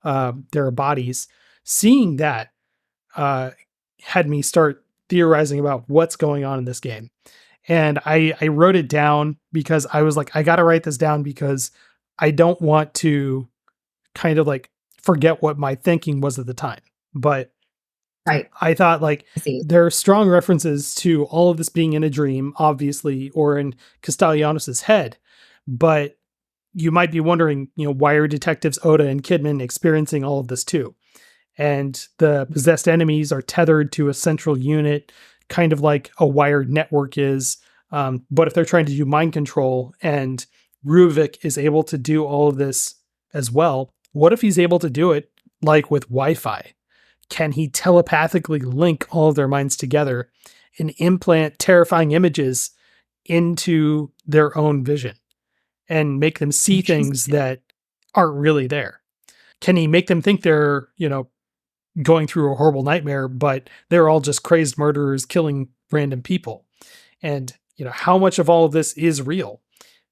there are bodies. Seeing that had me start theorizing about what's going on in this game. And I wrote it down because I was like, I got to write this down because I don't want to kind of like forget what my thinking was at the time. But Right. I thought like there are strong references to all of this being in a dream, obviously, or in Castellanos' head. But you might be wondering, why are detectives Oda and Kidman experiencing all of this too? And the possessed enemies are tethered to a central unit, kind of like a wired network is. But if they're trying to do mind control and Ruvik is able to do all of this as well, what if he's able to do it like with Wi-Fi? Can he telepathically link all of their minds together and implant terrifying images into their own vision and make them see things that aren't really there? Can he make them think they're, going through a horrible nightmare, but they're all just crazed murderers killing random people? And, how much of all of this is real?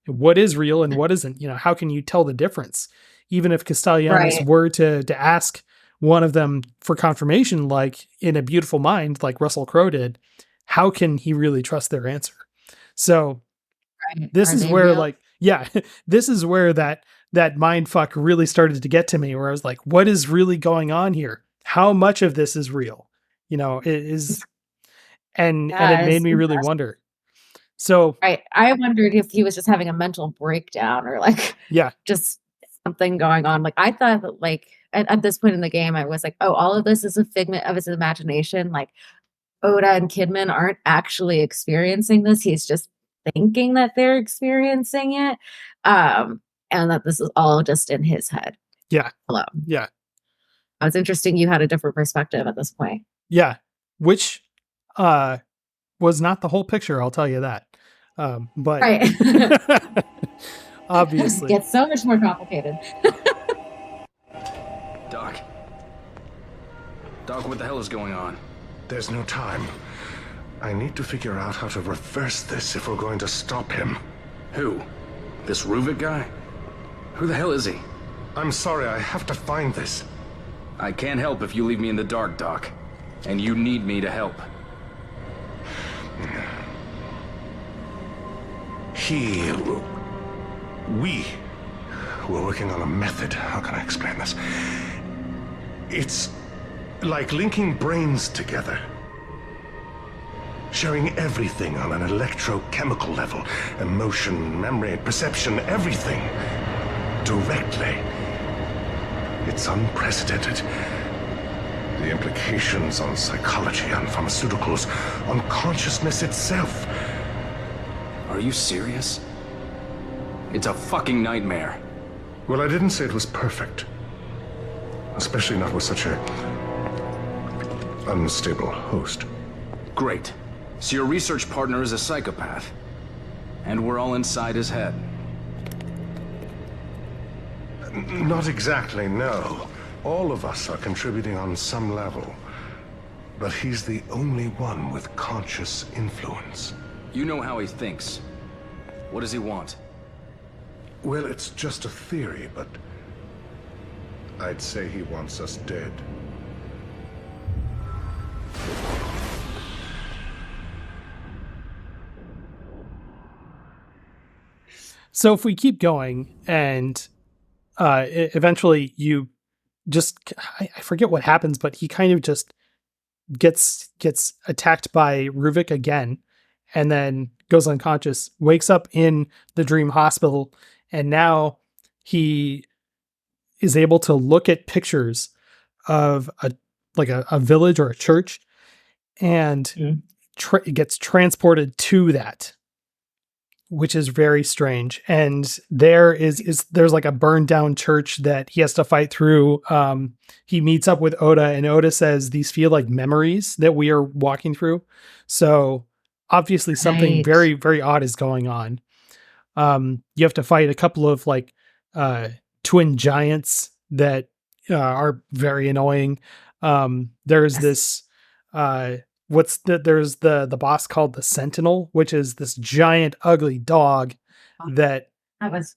What is real and what isn't? How can you tell the difference? Even if Castellanos were to ask one of them for confirmation, like in A Beautiful Mind, like Russell Crowe did, how can he really trust their answer? So this is where real? This is where that mind fuck really started to get to me, where I was like, what is really going on here? How much of this is real? It is, and it made me really wonder. So I wondered if he was just having a mental breakdown or like, just something going on. Like I thought that like at this point in the game, I was like, oh, all of this is a figment of his imagination. Like Oda and Kidman aren't actually experiencing this. He's just thinking that they're experiencing it. And that this is all just in his head. Yeah. Hello. Yeah. It's interesting you had a different perspective at this point. Yeah. Which was not the whole picture, I'll tell you that. But obviously. It gets so much more complicated. Doc, what the hell is going on? There's no time. I need to figure out how to reverse this if we're going to stop him. Who? This Ruvik guy? Who the hell is he? I'm sorry, I have to find this. I can't help if you leave me in the dark, Doc. And you need me to help. We were working on a method. How can I explain this? It's like linking brains together. Sharing everything on an electrochemical level. Emotion, memory, perception, everything. Directly. It's unprecedented. The implications on psychology, on pharmaceuticals, on consciousness itself. Are you serious? It's a fucking nightmare. Well, I didn't say it was perfect. Especially not with such a unstable host. Great. So your research partner is a psychopath. And we're all inside his head. Not exactly, no. All of us are contributing on some level. But he's the only one with conscious influence. You know how he thinks. What does he want? Well, it's just a theory, but I'd say he wants us dead. So if we keep going and eventually you just, I forget what happens, but he kind of just gets attacked by Ruvik again and then goes unconscious, wakes up in the dream hospital, and now he is able to look at pictures of a village or a church and gets transported to that. which is very strange. And there's like a burned down church that he has to fight through. He meets up with Oda, and Oda says these feel like memories that we are walking through. So obviously something Right. very, very odd is going on. You have to fight a couple of like twin giants that are very annoying. There's this there's the boss called the Sentinel, which is this giant ugly dog that That was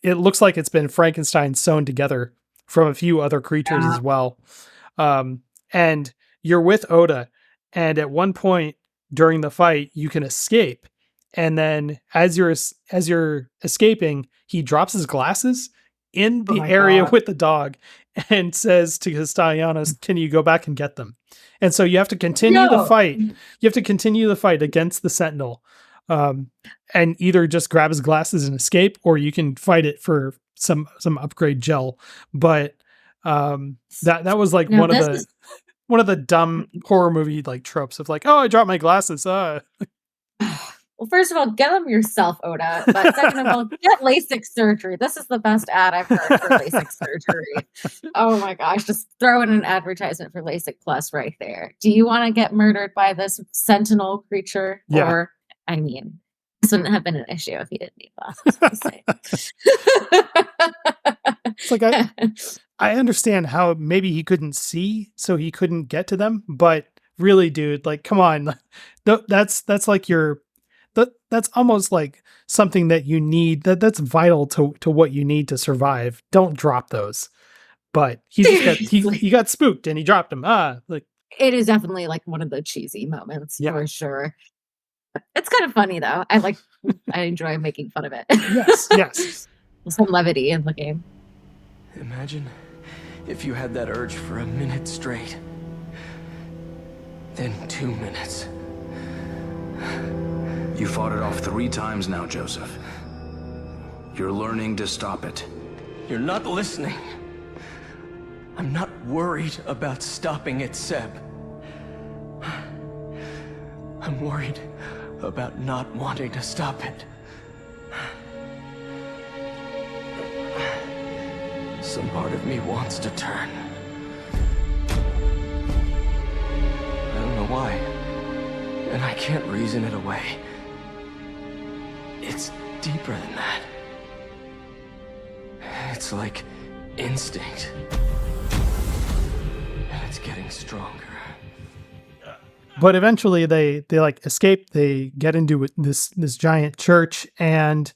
it looks like it's been Frankenstein sewn together from a few other creatures as well. And you're with Oda, and at one point during the fight you can escape, and then as you're escaping, he drops his glasses in the area with the dog and says to Castellanos, "Can you go back and get them?" And so you have to continue the fight. You have to continue the fight against the Sentinel, and either just grab his glasses and escape, or you can fight it for some upgrade gel. But that was like one of the dumb horror movie like tropes of like, oh, I dropped my glasses. Well, first of all, get them yourself, Oda. But second of all, get LASIK surgery. This is the best ad I've heard for LASIK surgery. Oh my gosh, just throw in an advertisement for LASIK Plus right there. Do you want to get murdered by this sentinel creature? Yeah. Or, I mean, this wouldn't have been an issue if he didn't need glasses. It's like I understand how maybe he couldn't see, so he couldn't get to them. But really, dude, like, come on, that's like that's almost like something that you need, that's vital to what you need to survive. Don't drop those. But he got spooked and he dropped them. Like, it is definitely like one of the cheesy moments for sure. It's kind of funny though. I enjoy making fun of it. Yes. Some levity in the game. Imagine if you had that urge for a minute straight. Then 2 minutes. You fought it off 3 times now, Joseph. You're learning to stop it. You're not listening. I'm not worried about stopping it, Seb. I'm worried about not wanting to stop it. Some part of me wants to turn. I don't know why, and I can't reason it away. It's deeper than that. It's like instinct. And it's getting stronger. But eventually they like escape. They get into this giant church, and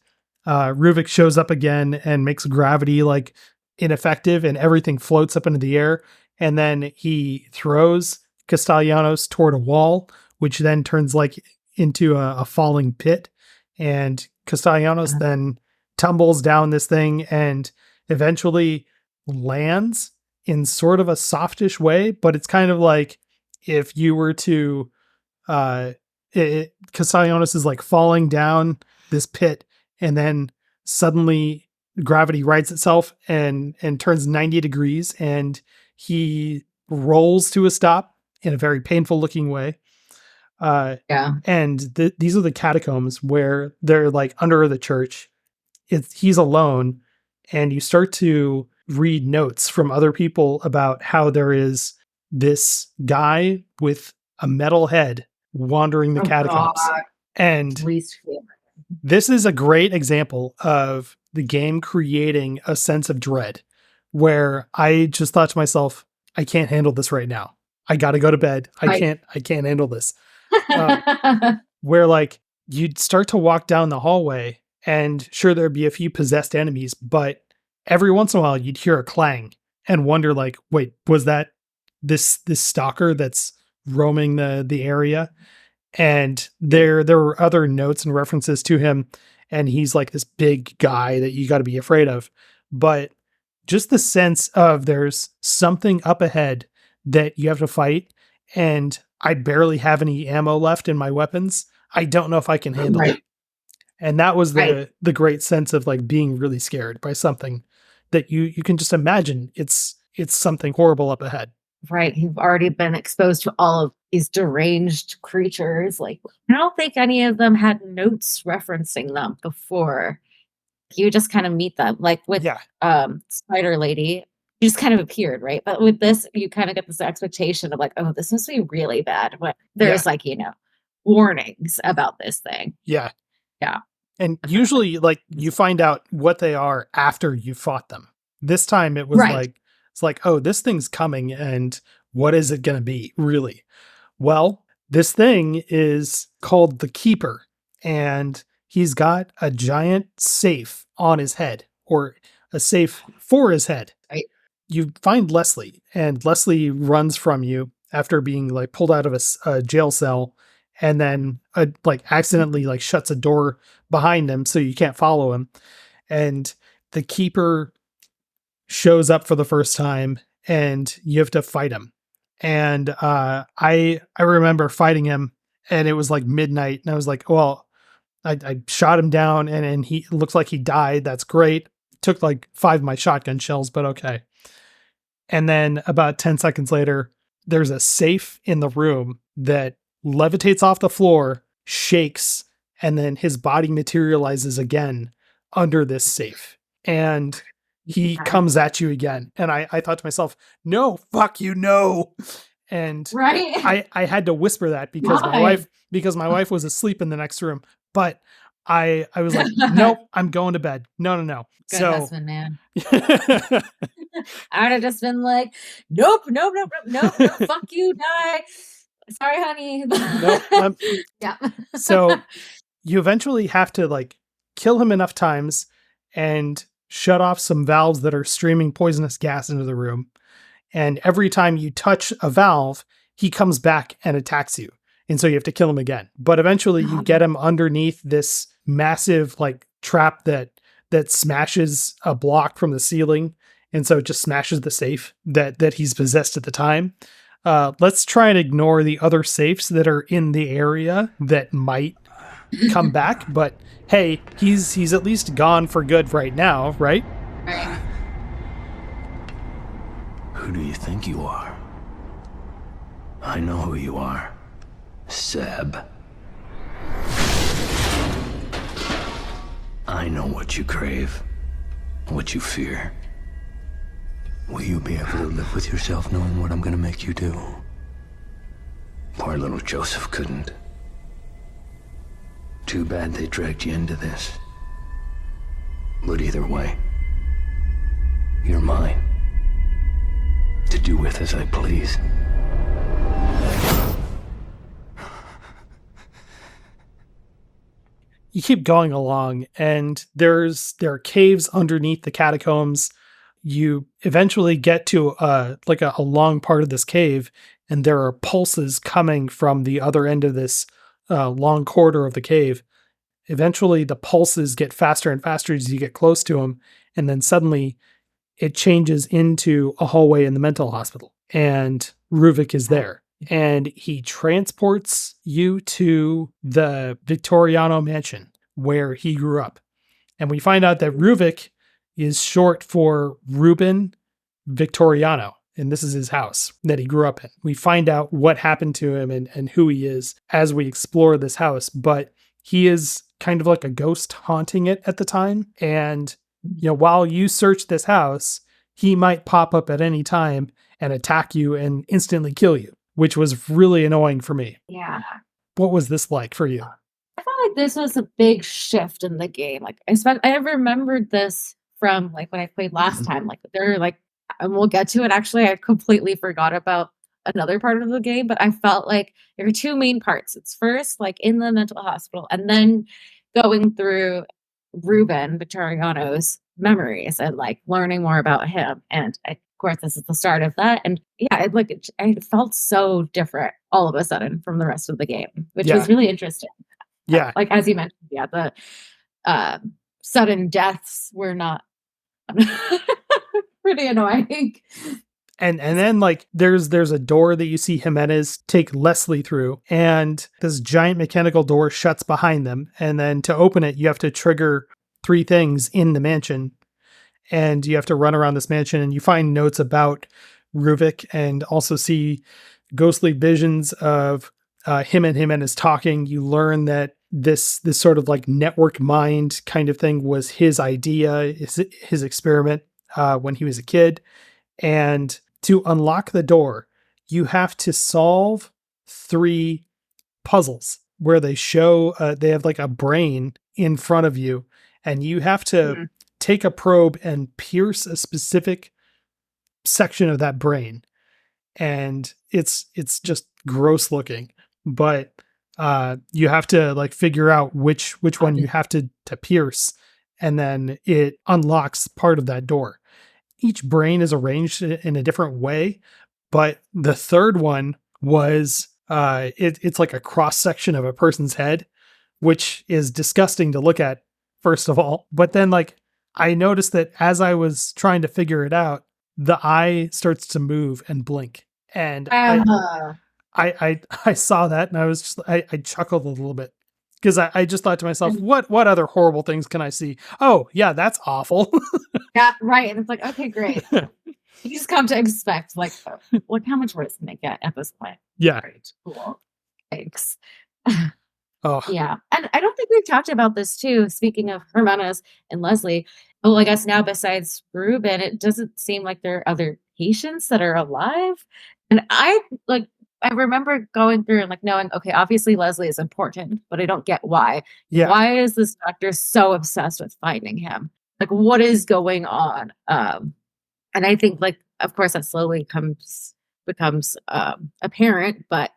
Ruvik shows up again and makes gravity like ineffective, and everything floats up into the air. And then he throws Castellanos toward a wall, which then turns like into a falling pit. And Castellanos then tumbles down this thing and eventually lands in sort of a softish way, but it's kind of like if you were to Castellanos is like falling down this pit, and then suddenly gravity rights itself and turns 90 degrees, and he rolls to a stop in a very painful looking way. And these are the catacombs where they're like under the church. He's alone, and you start to read notes from other people about how there is this guy with a metal head wandering the catacombs. God. And this is a great example of the game creating a sense of dread, where I just thought to myself, I can't handle this right now. I got to go to bed. I can't handle this. Where like you'd start to walk down the hallway, and sure, there'd be a few possessed enemies, but every once in a while you'd hear a clang and wonder like, wait, was that this stalker that's roaming the area? And there were other notes and references to him, and he's like this big guy that you got to be afraid of. But just the sense of there's something up ahead that you have to fight, and I barely have any ammo left in my weapons. I don't know if I can handle it. And that was the great sense of like being really scared by something that you can just imagine it's something horrible up ahead. right, you've already been exposed to all of these deranged creatures. Like, I don't think any of them had notes referencing them before. You just kind of meet them. Like with Yeah. Spider Lady, she just kind of appeared, right? But with this, you kind of get this expectation of like, oh, this must be really bad. But there's like, warnings about this thing. Yeah. Yeah. And usually, like, you find out what they are after you fought them. This time it was it's like, oh, this thing's coming, and what is it going to be, really? Well, this thing is called the Keeper, and he's got a giant safe on his head, or a safe for his head. Right. You find Leslie, and Leslie runs from you after being like pulled out of a jail cell, and then like accidentally like shuts a door behind him so you can't follow him. And the Keeper shows up for the first time, and you have to fight him. And I remember fighting him, and it was like midnight, and I was like, well, I shot him down, and he looks like he died. That's great. Took like 5 of my shotgun shells, but okay. And then about 10 seconds later, there's a safe in the room that levitates off the floor, shakes, and then his body materializes again under this safe. And he comes at you again. And I thought to myself, no, fuck you, no. And right. I had to whisper that because my wife was asleep in the next room. But I was like, nope, I'm going to bed. No. Good so husband, man. I would have just been like, nope, fuck you, die. Sorry, honey. Nope. Yeah. So you eventually have to like kill him enough times and shut off some valves that are streaming poisonous gas into the room. And every time you touch a valve, he comes back and attacks you. And so you have to kill him again. But eventually you get him underneath this massive like trap that smashes a block from the ceiling. And so it just smashes the safe that he's possessed at the time. Let's try and ignore the other safes that are in the area that might come back. But hey, he's at least gone for good right now, right? Right. Who do you think you are? I know who you are. Seb. I know what you crave, what you fear. Will you be able to live with yourself knowing what I'm gonna make you do? Poor little Joseph couldn't. Too bad they dragged you into this. But either way, you're mine. To do with as I please. You keep going along, and there are caves underneath the catacombs. You eventually get to a long part of this cave, and there are pulses coming from the other end of this long corridor of the cave. Eventually, the pulses get faster and faster as you get close to them, and then suddenly it changes into a hallway in the mental hospital, and Ruvik is there. And he transports you to the Victoriano mansion where he grew up. And we find out that Ruvik is short for Ruben Victoriano. And this is his house that he grew up in. We find out what happened to him and who he is as we explore this house. But he is kind of like a ghost haunting it at the time. And, while you search this house, he might pop up at any time and attack you and instantly kill you, which was really annoying for me. Yeah. What was this like for you? I felt like this was a big shift in the game. Like, I remembered this from like when I played last time. Like, they're like, and we'll get to it. Actually, I completely forgot about another part of the game, but I felt like there are two main parts. It's first like in the mental hospital, and then going through Ruben Victoriano's memories and like learning more about him. And of course, this is the start of that. And yeah, it felt so different all of a sudden from the rest of the game, which was really interesting. Yeah. Like, as you mentioned, the sudden deaths were not pretty annoying. And then like there's a door that you see Jimenez take Leslie through, and this giant mechanical door shuts behind them. And then to open it, you have to trigger 3 things in the mansion, and you have to run around this mansion, and you find notes about Ruvik and also see ghostly visions of him and Jimenez talking. You learn that this sort of like network mind kind of thing was his idea, his experiment when he was a kid. And to unlock the door, you have to solve 3 puzzles where they show they have like a brain in front of you, and you have to take a probe and pierce a specific section of that brain. And it's just gross looking, but you have to like figure out which one you have to pierce, and then it unlocks part of that door. Each brain is arranged in a different way, but the third one was it's like a cross section of a person's head, which is disgusting to look at, first of all. But then like I noticed that as I was trying to figure it out, the eye starts to move and blink. And I saw that, and I was just I chuckled a little bit, because I just thought to myself, what other horrible things can I see? Oh yeah, that's awful. Yeah, right. And it's like, okay, great. You just come to expect, like how much worse can it get at this point? Yeah. Great. Cool. Thanks. Oh yeah. And I don't think we've talked about this too. Speaking of Jimenez and Leslie, well, I guess now besides Ruben, it doesn't seem like there are other patients that are alive. And I remember going through and like knowing, okay, obviously Leslie is important, but I don't get why. yeah. Why is this doctor so obsessed with finding him? Like, what is going on? And I think, like, of course, that slowly becomes apparent, but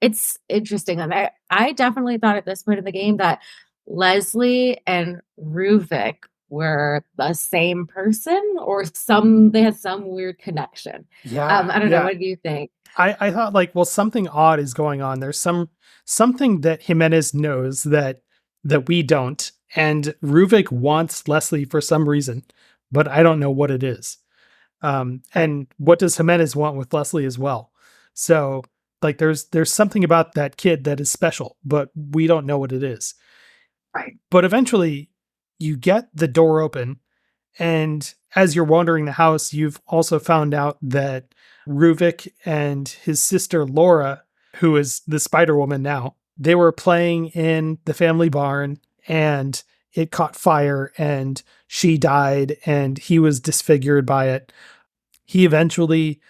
it's interesting. And I definitely thought at this point in the game that Leslie and Ruvik were the same person, or they had some weird connection. Yeah. I don't know. What do you think? I thought like, well, something odd is going on. There's something that Jimenez knows that we don't. And Ruvik wants Leslie for some reason, but I don't know what it is. And what does Jimenez want with Leslie as well? So like, there's something about that kid that is special, but we don't know what it is. Right. But eventually you get the door open, and as you're wandering the house, you've also found out that Ruvik and his sister Laura, who is the Spider-Woman now, they were playing in the family barn, and it caught fire, and she died, and he was disfigured by it. He eventually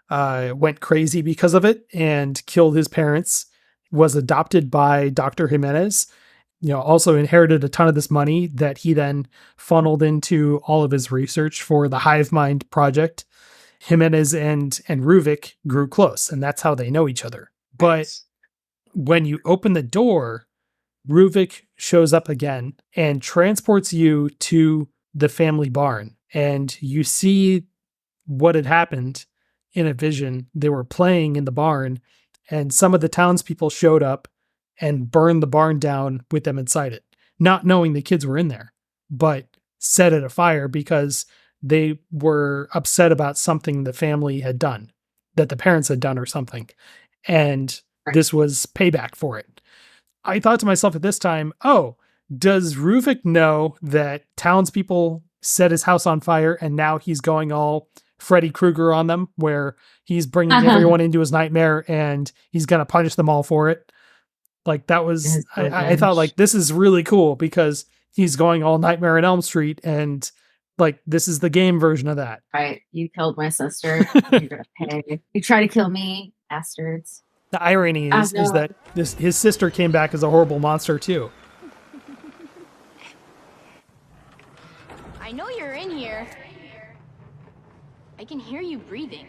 went crazy because of it and killed his parents, was adopted by Dr. Jimenez, also inherited a ton of this money that he then funneled into all of his research for the Hive Mind project. Jimenez and Ruvik grew close, and that's how they know each other. But when you open the door, Ruvik shows up again and transports you to the family barn, and you see what had happened in a vision. They were playing in the barn, and some of the townspeople showed up and burned the barn down with them inside it, not knowing the kids were in there, but set it afire because they were upset about something the family had done, that the parents had done or something. And this was payback for it. I thought to myself at this time, oh, does Ruvik know that townspeople set his house on fire and now he's going all Freddy Krueger on them, where he's bringing everyone into his nightmare and he's going to punish them all for it? Like, that was, I thought, like, this is really cool because he's going all Nightmare on Elm Street, and like, this is the game version of that. Right. You killed my sister. You're going to pay. You try to kill me, bastards. The irony is that his sister came back as a horrible monster too. I know you're in here. I can hear you breathing.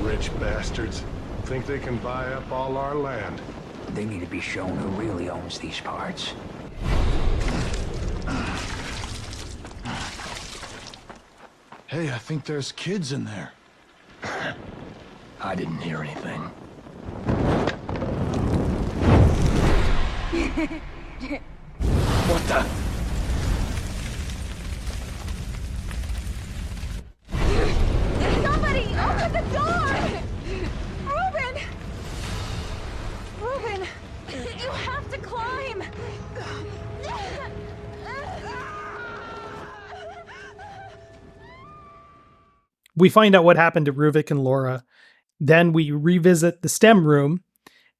Rich bastards think they can buy up all our land. They need to be shown who really owns these parts. Hey, I think there's kids in there. I didn't hear anything. What the? Somebody open the door! Ruben! Ruben! You have to climb! we find out what happened to Ruvik and Laura. Then we revisit the STEM room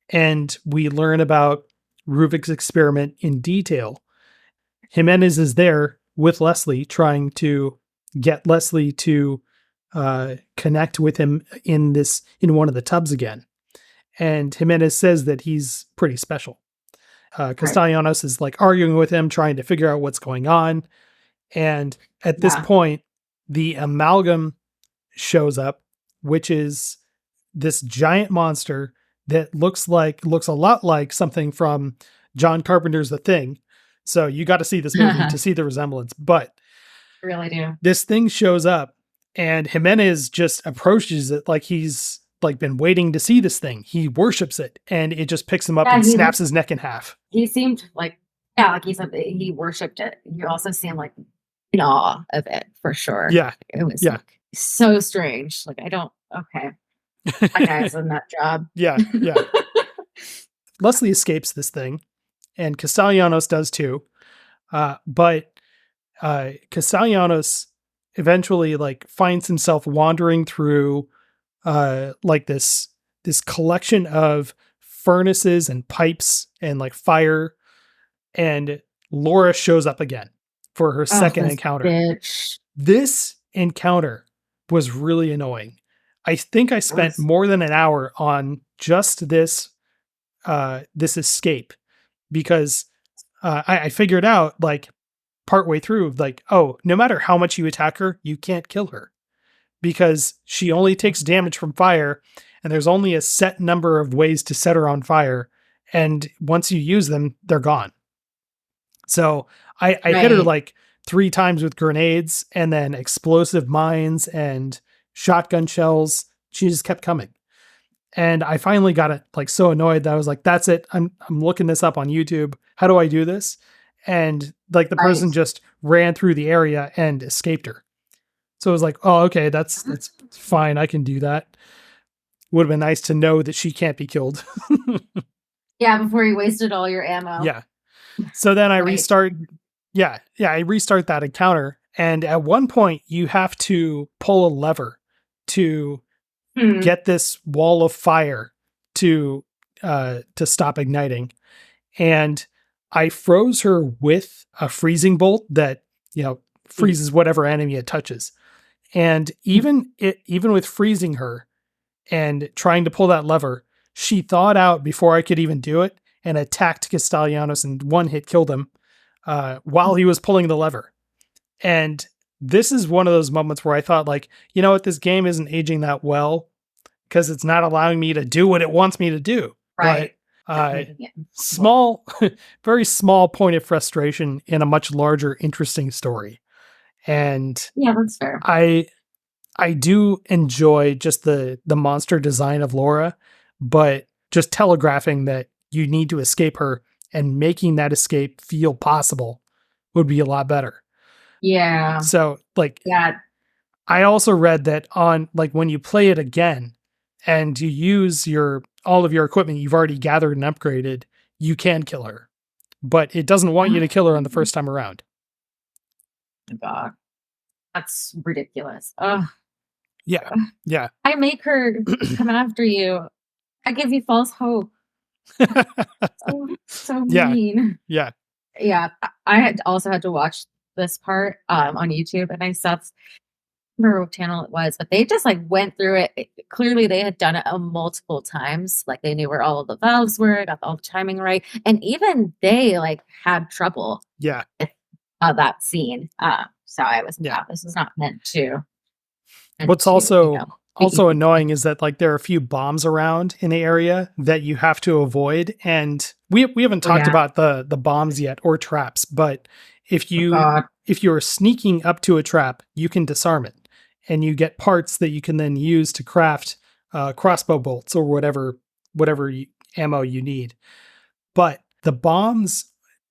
and we learn about Ruvik's experiment in detail. Jimenez is there with Leslie, trying to get Leslie to connect with him in one of the tubs again. And Jimenez says that he's pretty special. Castellanos is like arguing with him, trying to figure out what's going on. And at this point, the amalgam shows up, which is this giant monster that looks a lot like something from John Carpenter's The Thing. So you got to see this movie to see the resemblance. But I really do. This thing shows up and Jimenez just approaches it like he's like been waiting to see this thing. He worships it and it just picks him up and snaps his neck in half. He seemed like he said that he worshipped it. You also seemed like in awe of it for sure. Yeah. It was like, so strange. Like, I don't, okay. That guy's a nut job. Yeah. Leslie escapes this thing and Castellanos does too. But Castellanos eventually like finds himself wandering through like this collection of furnaces and pipes and like fire, and Laura shows up again for her second encounter. Bitch. This encounter was really annoying. I think I spent more than an hour on just this escape because I figured out like partway through, like, oh, no matter how much you attack her, you can't kill her because she only takes damage from fire and there's only a set number of ways to set her on fire. And once you use them, they're gone. So I hit her like 3 times with grenades and then explosive mines and shotgun shells. She just kept coming. And I finally got it like so annoyed that I was like, that's it. I'm looking this up on YouTube. How do I do this? And like the person just ran through the area and escaped her. So it was like, oh, okay, that's fine. I can do that. Would have been nice to know that she can't be killed. Yeah, before you wasted all your ammo. Yeah. So then I restart. Yeah, I restart that encounter. And at one point you have to pull a lever to get this wall of fire to stop igniting. And I froze her with a freezing bolt that, freezes whatever enemy it touches. And even with freezing her and trying to pull that lever, she thawed out before I could even do it and attacked Castellanos and one hit killed him while he was pulling the lever. And this is one of those moments where I thought like, you know what, this game isn't aging that well because it's not allowing me to do what it wants me to do. Right. But small, very small point of frustration in a much larger, interesting story. And yeah, that's fair. I do enjoy just the monster design of Laura, but just telegraphing that you need to escape her and making that escape feel possible would be a lot better. Yeah. So like, I also read that on like when you play it again and you use all of your equipment you've already gathered and upgraded, you can kill her, but it doesn't want you to kill her on the first time around. God, that's ridiculous. Ugh. Yeah. I make her come after you. I give you false hope. so mean. Yeah. I had to watch this part on YouTube, and I remember what channel it was, but they just like went through it. Clearly, they had done it multiple times. Like they knew where all of the valves were, got all the timing right, and even they like had trouble. Yeah. With, that scene. So I was this was not meant to. What's also annoying is that like there are a few bombs around in the area that you have to avoid, and we haven't talked about the bombs yet or traps, but if you're sneaking up to a trap, you can disarm it, and you get parts that you can then use to craft crossbow bolts or whatever ammo you need. But the bombs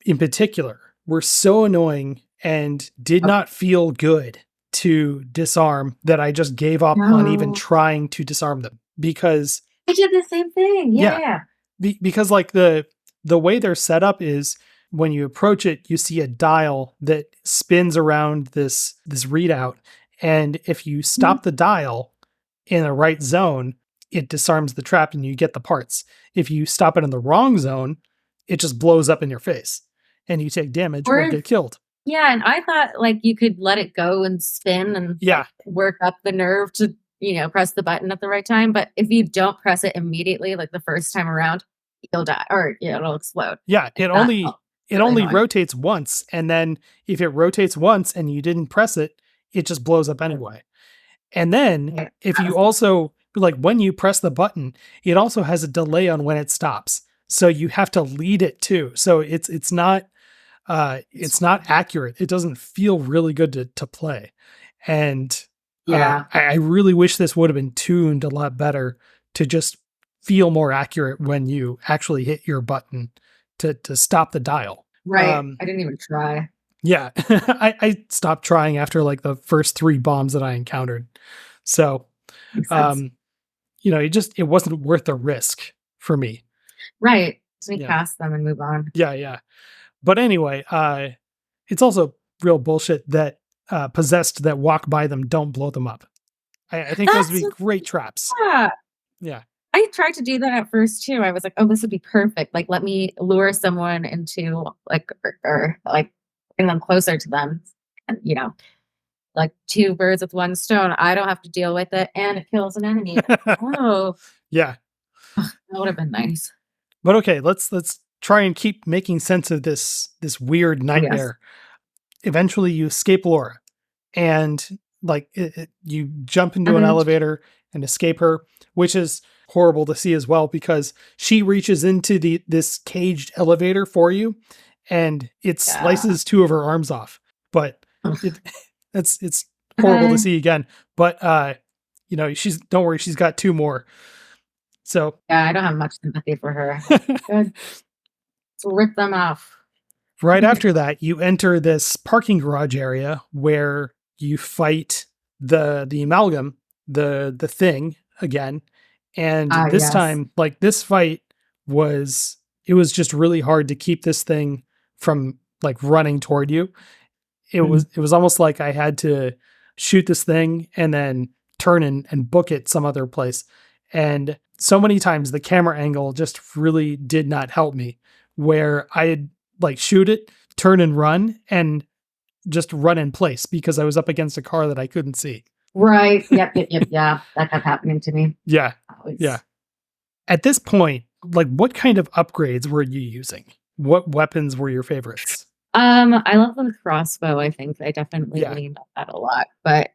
in particular were so annoying and did not feel good to disarm that I just gave up on even trying to disarm them because I did the same thing. Yeah. Because like the way they're set up is when you approach it, you see a dial that spins around this readout, And if you stop the dial in the right zone, it disarms the trap and you get the parts. If you stop it in the wrong zone, it just blows up in your face and you take damage or get killed. Yeah, and I thought like you could let it go and spin and like, work up the nerve to, press the button at the right time. But if you don't press it immediately, like the first time around, you'll die or it'll explode. Yeah, it only rotates once, and then if it rotates once and you didn't press it, it just blows up anyway. And then if you also like when you press the button, it also has a delay on when it stops. So you have to lead it too. So it's not accurate. It doesn't feel really good to play. And I really wish this would have been tuned a lot better to just feel more accurate when you actually hit your button to stop the dial. Right. I didn't even try. Yeah. I stopped trying after like the first 3 bombs that I encountered. So, it wasn't worth the risk for me. Right. So we pass them and move on. Yeah. But anyway, it's also real bullshit that possessed that walk by them don't blow them up. I think those would be great traps. Yeah. I tried to do that at first too. I was like, oh, this would be perfect. Like, let me lure someone into like, or like bring them closer to them. And, like 2 birds with 1 stone. I don't have to deal with it and it kills an enemy. Oh. Yeah. That would have been nice. But okay, let's try and keep making sense of this weird nightmare. Yes. Eventually you escape Laura and like you jump into an elevator and escape her, which is horrible to see as well because she reaches into this caged elevator for you and it slices 2 of her arms off. But it's horrible to see again. But don't worry, she's got 2 more. So yeah, I don't have much sympathy for her. Good. Let's rip them off. Right after that, you enter this parking garage area where you fight the amalgam, the thing again. And this time, like this fight was just really hard to keep this thing from like running toward you. It was almost like I had to shoot this thing and then turn and book it some other place. And so many times the camera angle just really did not help me, where I'd like shoot it, turn and run, and just run in place because I was up against a car that I couldn't see. Right. Yep. Yeah. That kept happening to me. Yeah. Always. Yeah. At this point, like what kind of upgrades were you using? What weapons were your favorites? I love the crossbow. I think I definitely leaned on that a lot, but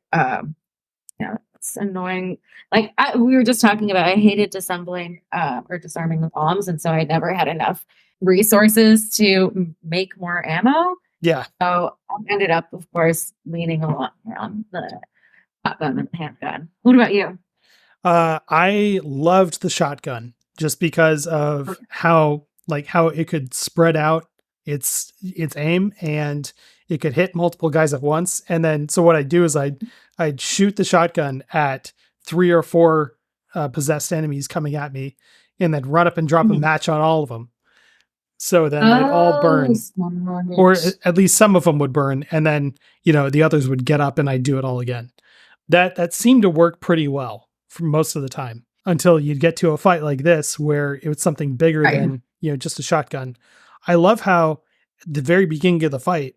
it's annoying. Like we were just talking about, I hated disassembling or disarming the bombs, and so I never had enough resources to make more ammo. Yeah. So I ended up, of course, leaning a lot more on the shotgun and the handgun. What about you? I loved the shotgun just because of how it could spread out its aim and it could hit multiple guys at once. And then, so what I'd do is I'd shoot the shotgun at 3 or 4 possessed enemies coming at me and then run up and drop a match on all of them. So then they'd all burn, or at least some of them would burn. And then, the others would get up and I'd do it all again. That seemed to work pretty well for most of the time until you'd get to a fight like this, where it was something bigger than, just a shotgun. I love how at the very beginning of the fight,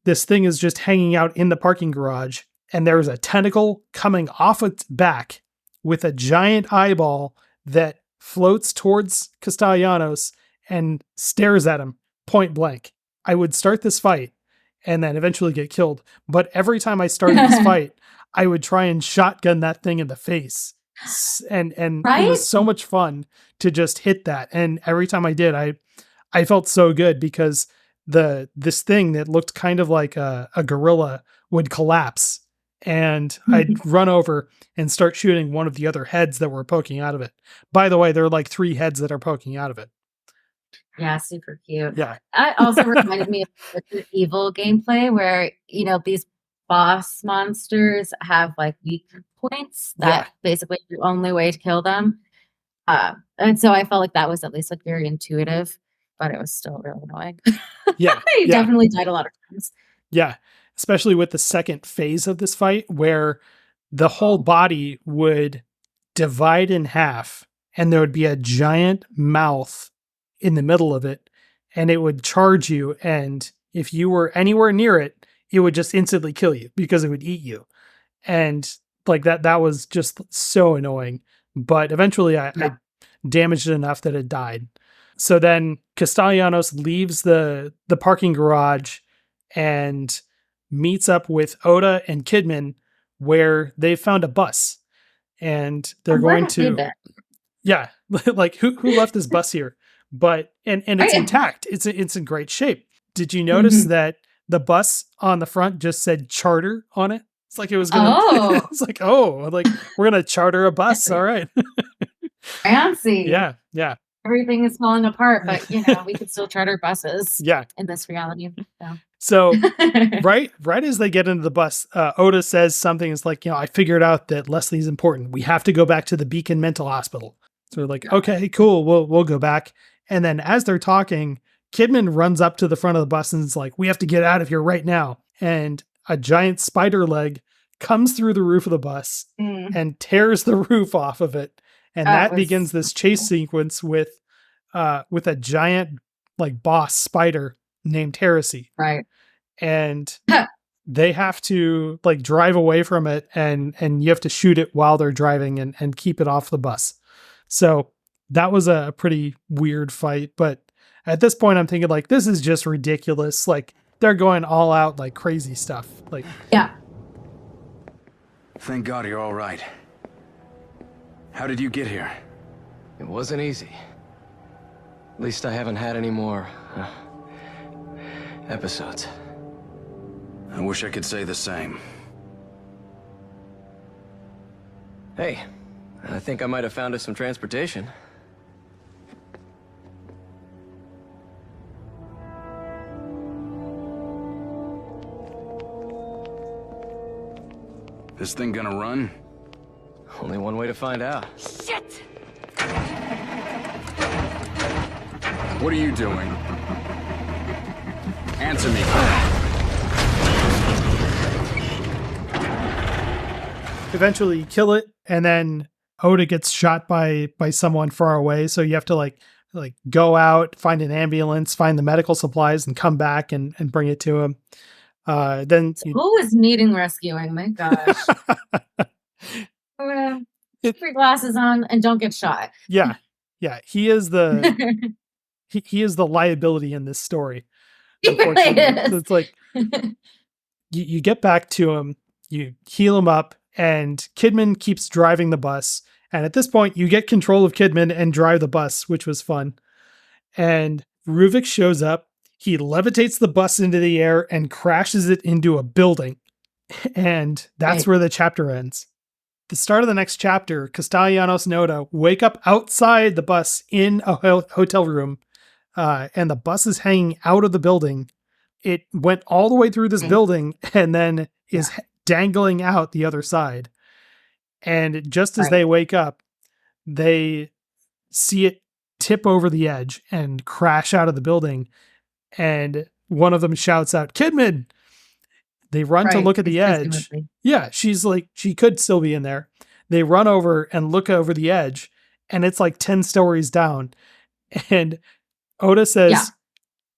this thing is just hanging out in the parking garage and there's a tentacle coming off its back with a giant eyeball that floats towards Castellanos and stares at him point blank. I would start this fight and then eventually get killed. But every time I started this fight, I would try and shotgun that thing in the face. And It was so much fun to just hit that. And every time I did, I felt so good because this thing that looked kind of like a gorilla would collapse and I'd run over and start shooting one of the other heads that were poking out of it. By the way, there are like 3 heads that are poking out of it. Yeah, super cute. Yeah. That also reminded me of the evil gameplay where, these boss monsters have like weak points that basically the only way to kill them. And so I felt like that was at least like very intuitive, but it was still really annoying. Yeah. I definitely died a lot of times. Yeah. especially with the second phase of this fight, where the whole body would divide in half and there would be a giant mouth in the middle of it, and it would charge you. And if you were anywhere near it, it would just instantly kill you because it would eat you. And like that was just so annoying. But eventually I damaged it enough that it died. So then Castellanos leaves the parking garage and meets up with Oda and Kidman, where they found a bus, and they're going to, yeah, like who left this bus here? But and it's intact. It's in great shape. Did you notice that the bus on the front just said charter on it? It's like it was gonna. Oh. It's like, oh, like we're gonna charter a bus. All right. Fancy. Yeah, yeah. Everything is falling apart, but we can still charter buses. Yeah. In this reality. So right as they get into the bus, Oda says something. It's like, I figured out that Leslie's important. We have to go back to the Beacon Mental Hospital. So we're like, okay, cool. We'll go back. And then as they're talking, Kidman runs up to the front of the bus and is like, we have to get out of here right now. And a giant spider leg comes through the roof of the bus and tears the roof off of it. And that begins this chase sequence with a giant like boss spider named Heresy. Right. And they have to like drive away from it, and you have to shoot it while they're driving and keep it off the bus. So that was a pretty weird fight. But at this point I'm thinking like, this is just ridiculous. Like they're going all out like crazy stuff. Like, yeah. Thank God you're all right. How did you get here? It wasn't easy. At least I haven't had any more episodes. I wish I could say the same. Hey, I think I might have found us some transportation. This thing gonna run? Only one way to find out. Shit! What are you doing? Answer me. Eventually you kill it, and then Oda gets shot by someone far away. So you have to like go out, find an ambulance, find the medical supplies, and come back and bring it to him. Who is needing rescuing? My gosh. Keep your glasses on and don't get shot. Yeah. He is the he is the liability in this story. Unfortunately. So it's like you get back to him, you heal him up, and Kidman keeps driving the bus. And at this point, you get control of Kidman and drive the bus, which was fun. And Ruvik shows up. He levitates the bus into the air and crashes it into a building. And that's where the chapter ends. The start of the next chapter, Castellanos and Oda wake up outside the bus in a hotel room, and the bus is hanging out of the building. It went all the way through this building and then is dangling out the other side. And just as they wake up, they see it tip over the edge and crash out of the building. And one of them shouts out, "Kidman!" They run to look at the edge. Yeah, she's like, she could still be in there. They run over and look over the edge, and it's like 10 stories down. And Oda says,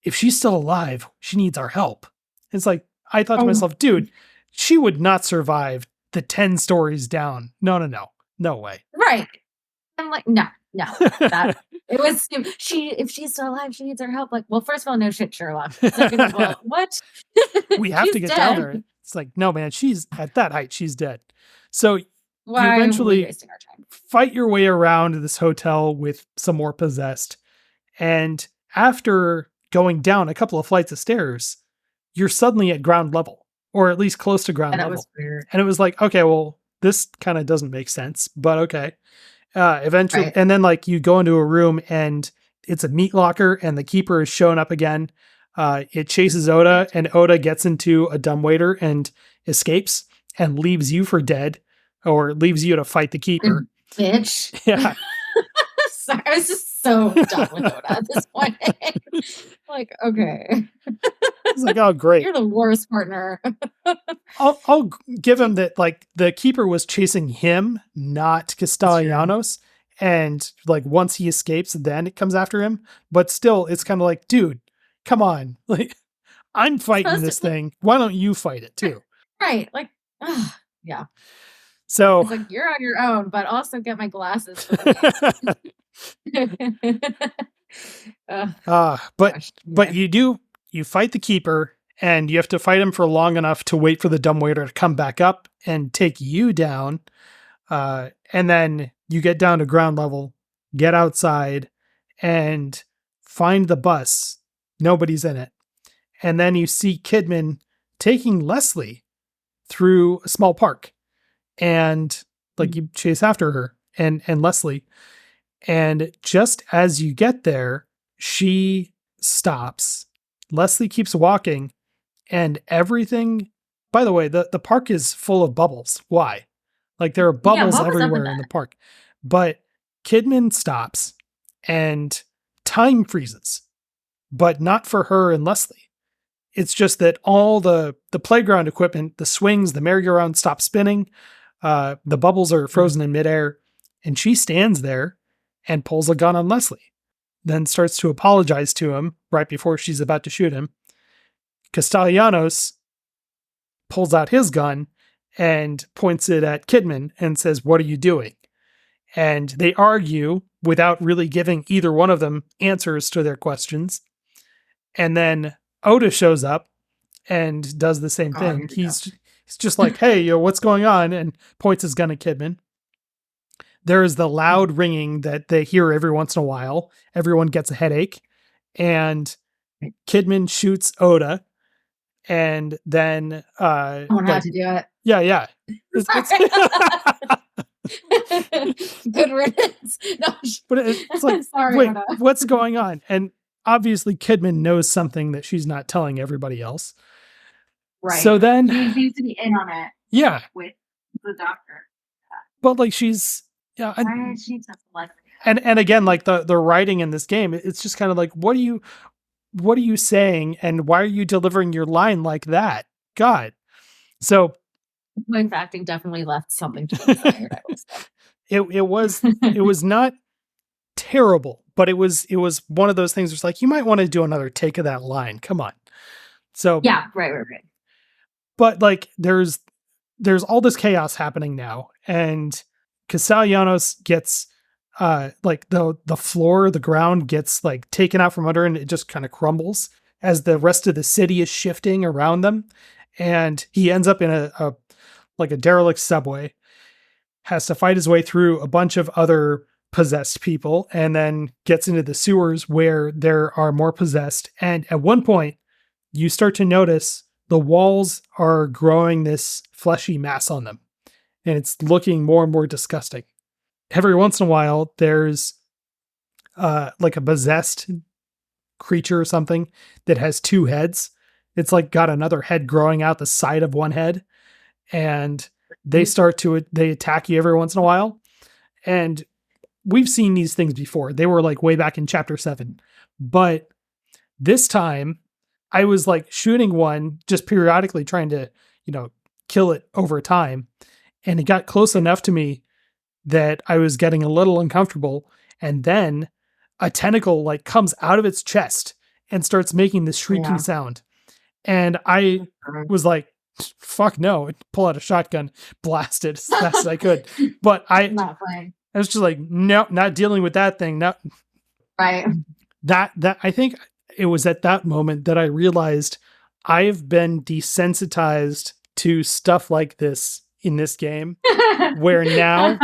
if she's still alive, she needs our help. It's like, I thought to myself, dude, she would not survive the 10 stories down. No way. Right. I'm like, no. That, it was if she's still alive, she needs our help. Like, well, first of all, no shit, Sherlock. Second of all, what? We have to get down there. It's like, no, man, she's at that height. She's dead. So you eventually fight your way around this hotel with some more possessed. And after going down a couple of flights of stairs, you're suddenly at ground level, or at least close to ground level. Was weird. And it was like, okay, well, this kind of doesn't make sense, but okay. Eventually, and then like you go into a room and it's a meat locker, and the keeper is showing up again. It chases Oda, and Oda gets into a dumbwaiter and escapes and leaves you for dead, or leaves you to fight the keeper. Bitch. Yeah. Sorry, I was just so done with Oda at this point. Like, okay. It's like, oh, great. You're the worst partner. I'll give him that, like, the keeper was chasing him, not Castellanos. And like, once he escapes, then it comes after him. But still, it's kind of like, dude, come on. Like, I'm fighting this thing. Why don't you fight it too? Right. Like, yeah. So it's like, you're on your own, but also get my glasses. But you fight the keeper, and you have to fight him for long enough to wait for the dumbwaiter to come back up and take you down. And then you get down to ground level, get outside, and find the bus. Nobody's in it. And then you see Kidman taking Leslie through a small park. And like, you chase after her and Leslie. And just as you get there, she stops. Leslie keeps walking, and everything, by the way, the park is full of bubbles. Why? Like, there are bubbles everywhere in the park. But Kidman stops and time freezes, but not for her and Leslie. It's just that all the playground equipment, the swings, the merry-go-round stop spinning. The bubbles are frozen in midair, and she stands there and pulls a gun on Leslie, then starts to apologize to him right before she's about to shoot him. Castellanos pulls out his gun and points it at Kidman and says, "What are you doing?" And they argue without really giving either one of them answers to their questions. And then Oda shows up and does the same thing. He's just like, "Hey, yo, what's going on?" and points his gun at Kidman. There is the loud ringing that they hear every once in a while. Everyone gets a headache. And Kidman shoots Oda. And then... I don't know how to do it. Yeah. Good riddance. No, but it's like, sorry, wait, Oda. What's going on? And obviously Kidman knows something that she's not telling everybody else. Right. So then... She needs to be in on it. Yeah. With the doctor. But like, she's... Yeah, and again, like the writing in this game, it's just kind of like, what are you saying, and why are you delivering your line like that? God. So voice acting definitely left something to be desired, I will say. it was not terrible, but it was one of those things where it's like, you might want to do another take of that line. Come on. So yeah, right. But like, there's all this chaos happening now, and Castellanos gets like the floor, the ground gets like taken out from under, and it just kind of crumbles as the rest of the city is shifting around them. And he ends up in a derelict subway, has to fight his way through a bunch of other possessed people, and then gets into the sewers where there are more possessed. And at one point, you start to notice the walls are growing this fleshy mass on them. And it's looking more and more disgusting. Every once in a while, there's like a possessed creature or something that has two heads. It's like got another head growing out the side of one head. And they attack you every once in a while. And we've seen these things before. They were like way back in chapter 7. But this time, I was like shooting one just periodically, trying to, kill it over time. And it got close enough to me that I was getting a little uncomfortable. And then a tentacle like comes out of its chest and starts making this shrieking sound. And I was like, fuck no, and pull out a shotgun, blast it as fast as I could. But I was just like, no, not dealing with that thing. No. Right. That I think it was at that moment that I realized I've been desensitized to stuff like this in this game, where now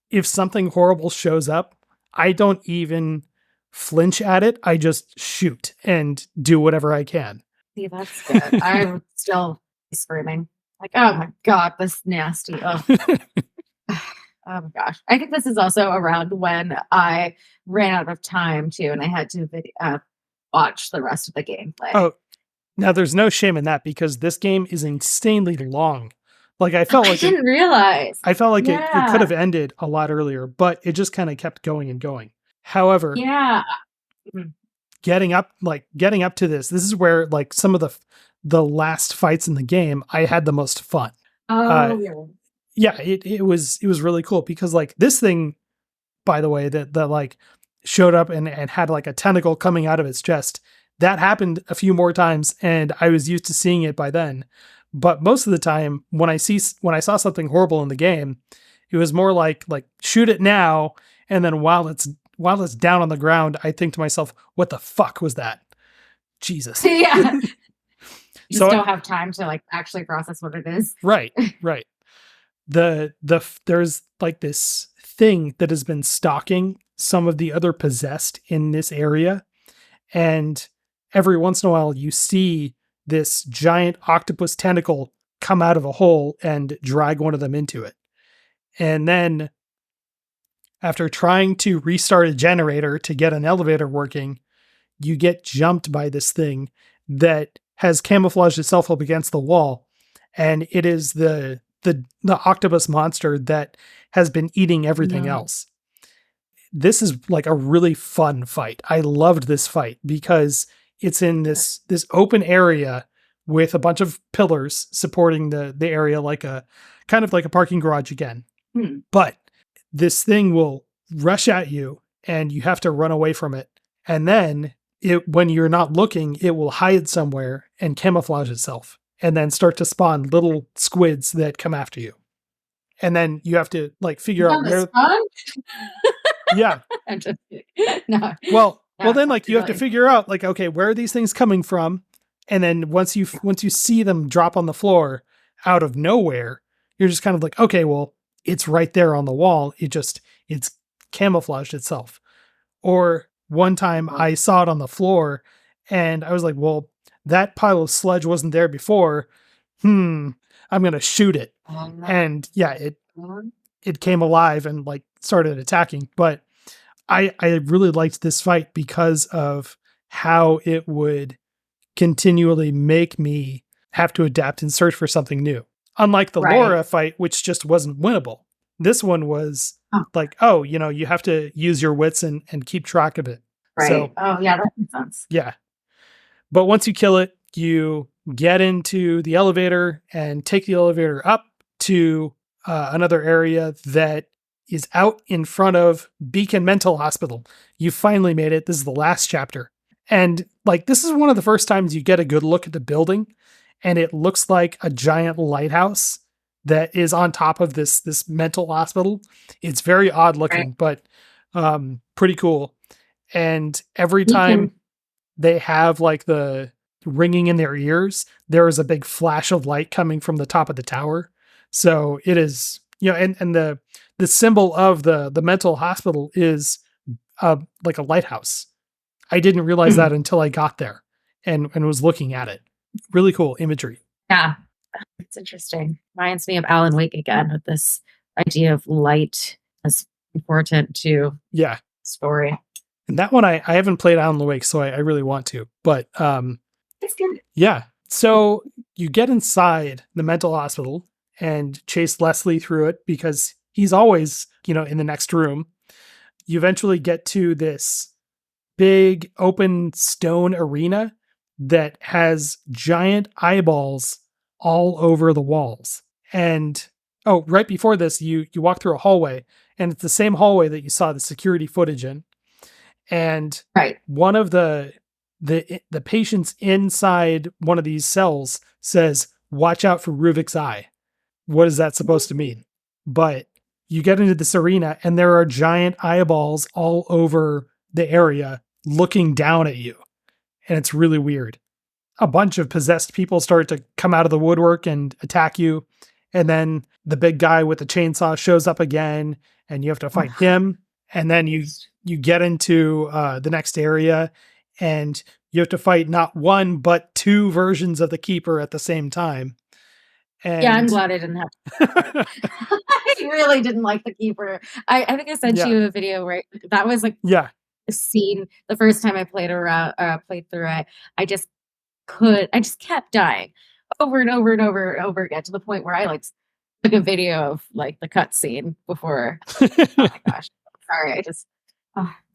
if something horrible shows up, I don't even flinch at it. I just shoot and do whatever I can. See, that's good. I'm still screaming. Like, oh my God, this nasty. Oh. Oh my gosh. I think this is also around when I ran out of time too, and I had to watch the rest of the gameplay. Oh, now there's no shame in that, because this game is insanely long. Like, I felt like I didn't realize. I felt like it could have ended a lot earlier, but it just kind of kept going and going. However, getting up to this is where like some of the last fights in the game I had the most fun. It was really cool because like this thing, by the way, that like showed up and had like a tentacle coming out of its chest, that happened a few more times and I was used to seeing it by then. But most of the time when I saw something horrible in the game, it was more like shoot it now, and then while it's down on the ground, I think to myself, what the fuck was that? Jesus. Yeah. You So don't have time to like actually process what it is. Right. There's like this thing that has been stalking some of the other possessed in this area, and every once in a while you see this giant octopus tentacle come out of a hole and drag one of them into it. And then after trying to restart a generator to get an elevator working, you get jumped by this thing that has camouflaged itself up against the wall. And it is the octopus monster that has been eating everything else. This is like a really fun fight. I loved this fight because it's in this open area with a bunch of pillars supporting the area, like a kind of like a parking garage again. But this thing will rush at you and you have to run away from it. And then when you're not looking, it will hide somewhere and camouflage itself and then start to spawn little squids that come after you. And then you have to like figure out where. Yeah. I'm just kidding. No. Well, then like you have to figure out like, okay, where are these things coming from? And then once you see them drop on the floor out of nowhere, you're just kind of like, okay, well, it's right there on the wall. It's camouflaged itself. Or one time I saw it on the floor and I was like, well, that pile of sludge wasn't there before. I'm going to shoot it. And yeah, it came alive and like started attacking. But I really liked this fight because of how it would continually make me have to adapt and search for something new. Unlike the Laura fight, which just wasn't winnable. This one was like, you have to use your wits and keep track of it. Right. So, that makes sense. Yeah. But once you kill it, you get into the elevator and take the elevator up to another area that is out in front of Beacon Mental Hospital. You finally made it. This is the last chapter. And like, this is one of the first times you get a good look at the building, and it looks like a giant lighthouse that is on top of this mental hospital. It's very odd looking, but pretty cool. And every time they have like the ringing in their ears, there is a big flash of light coming from the top of the tower. So it is, and the symbol of the mental hospital is like a lighthouse. I didn't realize that until I got there and was looking at it. Really cool imagery. Yeah, it's interesting. Reminds me of Alan Wake again with this idea of light as important to story. And that one I haven't played Alan Wake, so I really want to. But it's good. Yeah. So you get inside the mental hospital and chase Leslie through it because he's always, in the next room. You eventually get to this big open stone arena that has giant eyeballs all over the walls. And right before this, you walk through a hallway, and it's the same hallway that you saw the security footage in. And one of the patients inside one of these cells says, "Watch out for Ruvik's eye." What is that supposed to mean? But you get into this arena and there are giant eyeballs all over the area looking down at you. And it's really weird. A bunch of possessed people start to come out of the woodwork and attack you. And then the big guy with the chainsaw shows up again and you have to fight him. And then you get into the next area and you have to fight not one, but two versions of the Keeper at the same time. And I'm glad I didn't have to. I really didn't like the Keeper. I think I sent you a video where that was like a scene the first time I played through it. I just kept dying over and over and over and over again to the point where I like took a video of like the cutscene before. Oh my gosh. Sorry,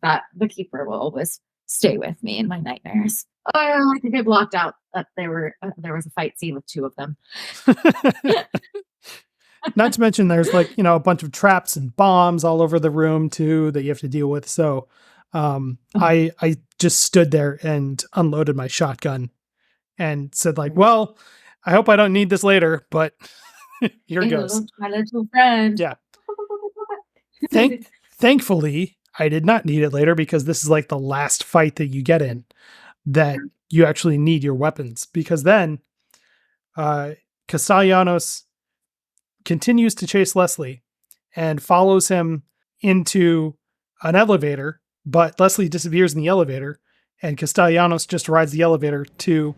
the Keeper will always stay with me in my nightmares. I think I blocked out that there was a fight scene with two of them. Not to mention there's like, a bunch of traps and bombs all over the room too that you have to deal with. So I just stood there and unloaded my shotgun and said like, well, I hope I don't need this later, but here it goes. My little friend. Yeah. Thankfully, I did not need it later because this is like the last fight that you get in that you actually need your weapons, because then Castellanos continues to chase Leslie and follows him into an elevator, but Leslie disappears in the elevator and Castellanos just rides the elevator to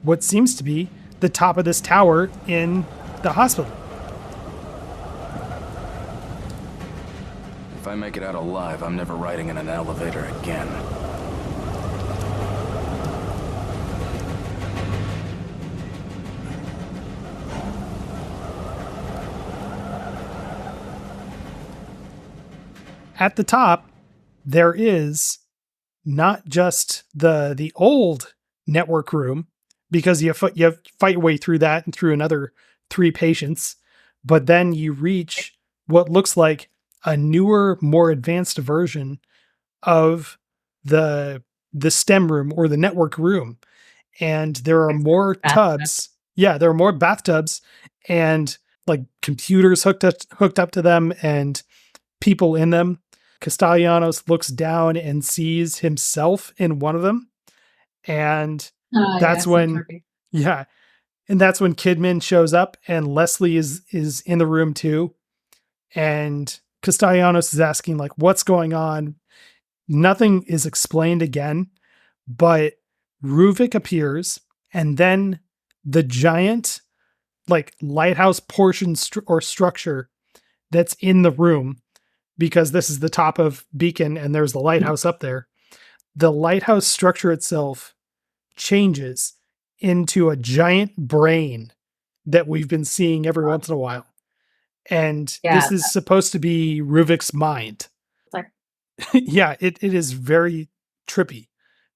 what seems to be the top of this tower in the hospital. If I make it out alive, I'm never riding in an elevator again. At the top, there is not just the old network room, because you fight your way through that and through another 3 patients, but then you reach what looks like a newer, more advanced version of the STEM room or the network room. And there are more tubs. Yeah, there are more bathtubs and like computers hooked up to them and people in them. Castellanos looks down and sees himself in one of them. And that's when Kidman shows up and Leslie is in the room too. And Castellanos is asking like, what's going on? Nothing is explained again, but Ruvik appears, and then the giant like lighthouse portion or structure that's in the room, because this is the top of Beacon and there's the lighthouse up there. The lighthouse structure itself changes into a giant brain that we've been seeing every once in a while. And this is supposed to be Ruvik's mind. Yeah, it is very trippy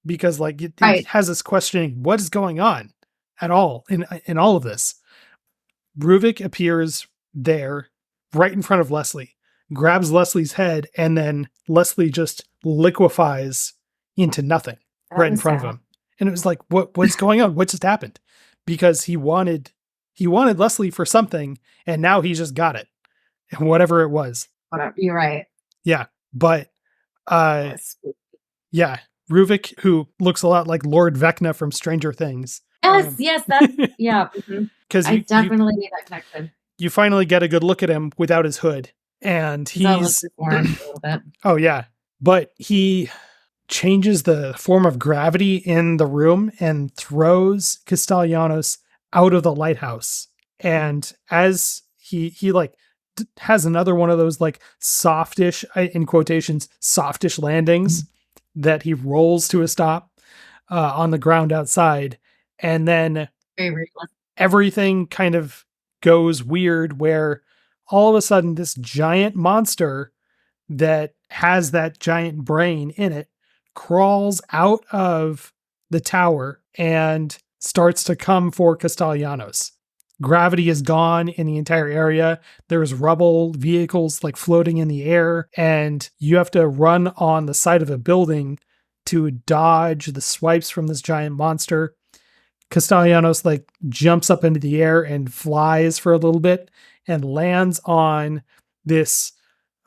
because like it has us questioning what is going on at all in all of this. Ruvik appears there right in front of Leslie, grabs Leslie's head, and then Leslie just liquefies into nothing right in front of him. And it was like, what's going on? What just happened? Because he wanted Leslie for something, and now he just got it. And whatever it was. You're right. Yeah. But yeah, Ruvik, who looks a lot like Lord Vecna from Stranger Things. Yes, that's yeah. Because I definitely need that connection. You finally get a good look at him without his hood. And he's a little bit. Oh yeah. But he changes the form of gravity in the room and throws Castellanos out of the lighthouse. And as he like has another one of those like softish, in quotations, softish landings that he rolls to a stop on the ground outside. And then everything kind of goes weird where all of a sudden this giant monster that has that giant brain in it crawls out of the tower and starts to come for Castellanos. Gravity is gone in the entire area. There's rubble, vehicles like floating in the air, and you have to run on the side of a building to dodge the swipes from this giant monster. Castellanos like jumps up into the air and flies for a little bit and lands on this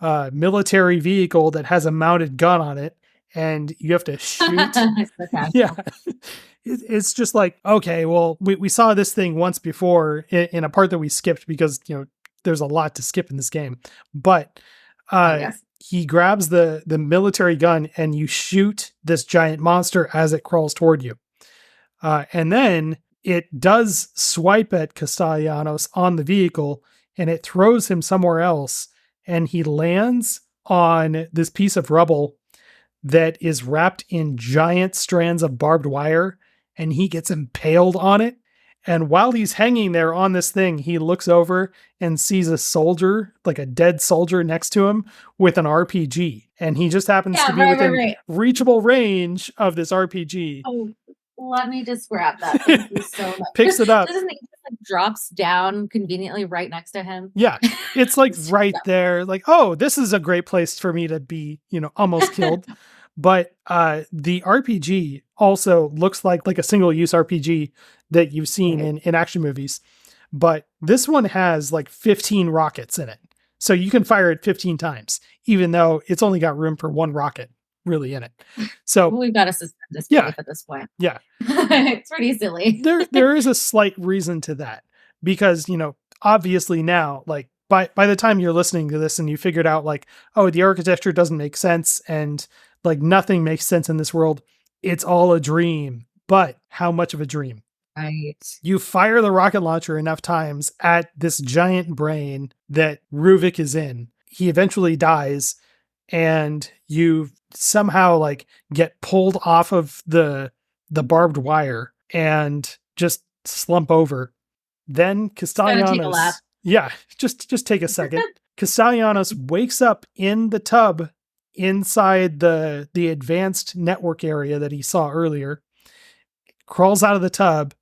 military vehicle that has a mounted gun on it, and you have to shoot. Yeah. It's just like, okay, well, we saw this thing once before in a part that we skipped because, there's a lot to skip in this game. But he grabs the military gun and you shoot this giant monster as it crawls toward you. And then it does swipe at Castellanos on the vehicle and it throws him somewhere else. And he lands on this piece of rubble that is wrapped in giant strands of barbed wire. And he gets impaled on it, And while he's hanging there on this thing, he looks over and sees a soldier, like a dead soldier next to him with an RPG. And he just happens to be within reachable range of this RPG. Oh, let me just grab that. Thank you so much. Picks it up. Doesn't it just like drops down conveniently right next to him? Yeah. It's like right there. Like, oh, this is a great place for me to be, almost killed. But the RPG also looks like a single-use RPG that you've seen in action movies. But this one has like 15 rockets in it. So you can fire it 15 times, even though it's only got room for one rocket really in it. So we've got to suspend disbelief at this point. Yeah. It's pretty silly. There is a slight reason to that because, obviously now, like by the time you're listening to this and you figured out like, oh, the architecture doesn't make sense and like nothing makes sense in this world. It's all a dream. But how much of a dream? Right. You fire the rocket launcher enough times at this giant brain that Ruvik is in. He eventually dies and you somehow like get pulled off of the barbed wire and just slump over. Then Castellanos. Yeah, just take a second. Castellanos wakes up in the tub inside the advanced network area that he saw earlier, crawls out of the tub,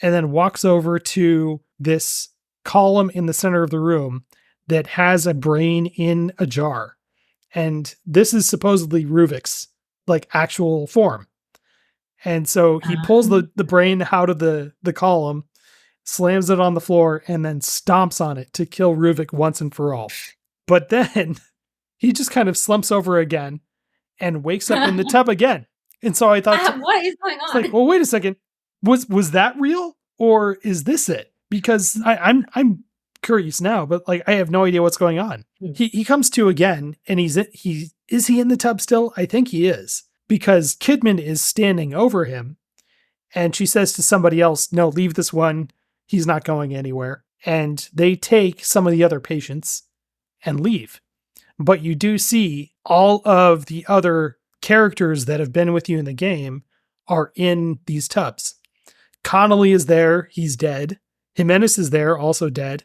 and then walks over to this column in the center of the room that has a brain in a jar. And this is supposedly Ruvik's like actual form. And so he pulls the brain out of the column, slams it on the floor, and then stomps on it to kill Ruvik once and for all. But then he just kind of slumps over again and wakes up in the tub again. And so I thought, what is going on? It's like, well, wait a second. Was that real or is this it? Because I'm curious now, but like I have no idea what's going on. He comes to again, and is he in the tub still? I think he is, because Kidman is standing over him, and she says to somebody else, "No, leave this one. He's not going anywhere." And they take some of the other patients and leave. But you do see all of the other characters that have been with you in the game are in these tubs. Connolly is there. He's dead. Jimenez is there, also dead.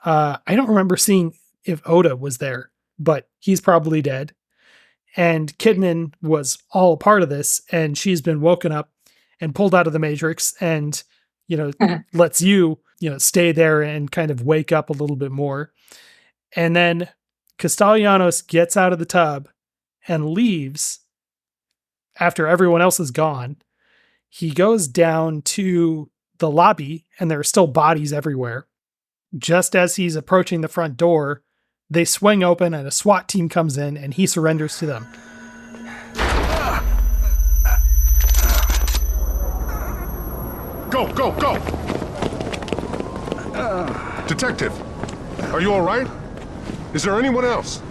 I don't remember seeing if Oda was there, but he's probably dead. And Kidman was all a part of this, and she's been woken up and pulled out of the Matrix and, lets you, stay there and kind of wake up a little bit more. And then Castellanos gets out of the tub and leaves after everyone else is gone. He goes down to the lobby, and there are still bodies everywhere. Just as he's approaching the front door, they swing open and a SWAT team comes in, and he surrenders to them. Go, go, go! Detective, are you all right? Is there anyone else?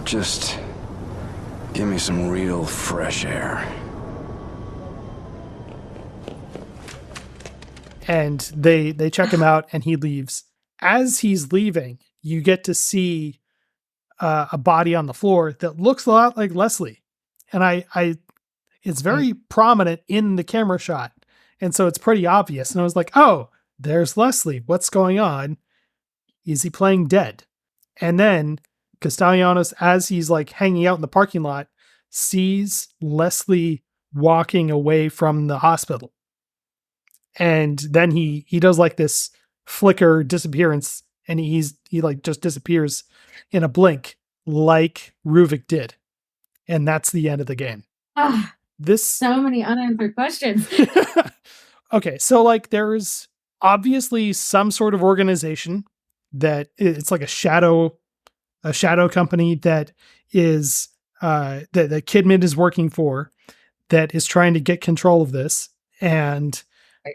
Just give me some real fresh air. And they check him out, and he leaves. As he's leaving, you get to see a body on the floor that looks a lot like Leslie. And it's very prominent in the camera shot. And so it's pretty obvious. And I was like, oh, there's Leslie. What's going on? Is he playing dead? And then Castellanos, as he's like hanging out in the parking lot, sees Leslie walking away from the hospital. And then he does like this flicker disappearance, and he like just disappears in a blink like Ruvik did. And that's the end of the game. So many unanswered questions. Okay, so like there's obviously some sort of organization that it's like a shadow company that is that Kidman is working for, that is trying to get control of this, and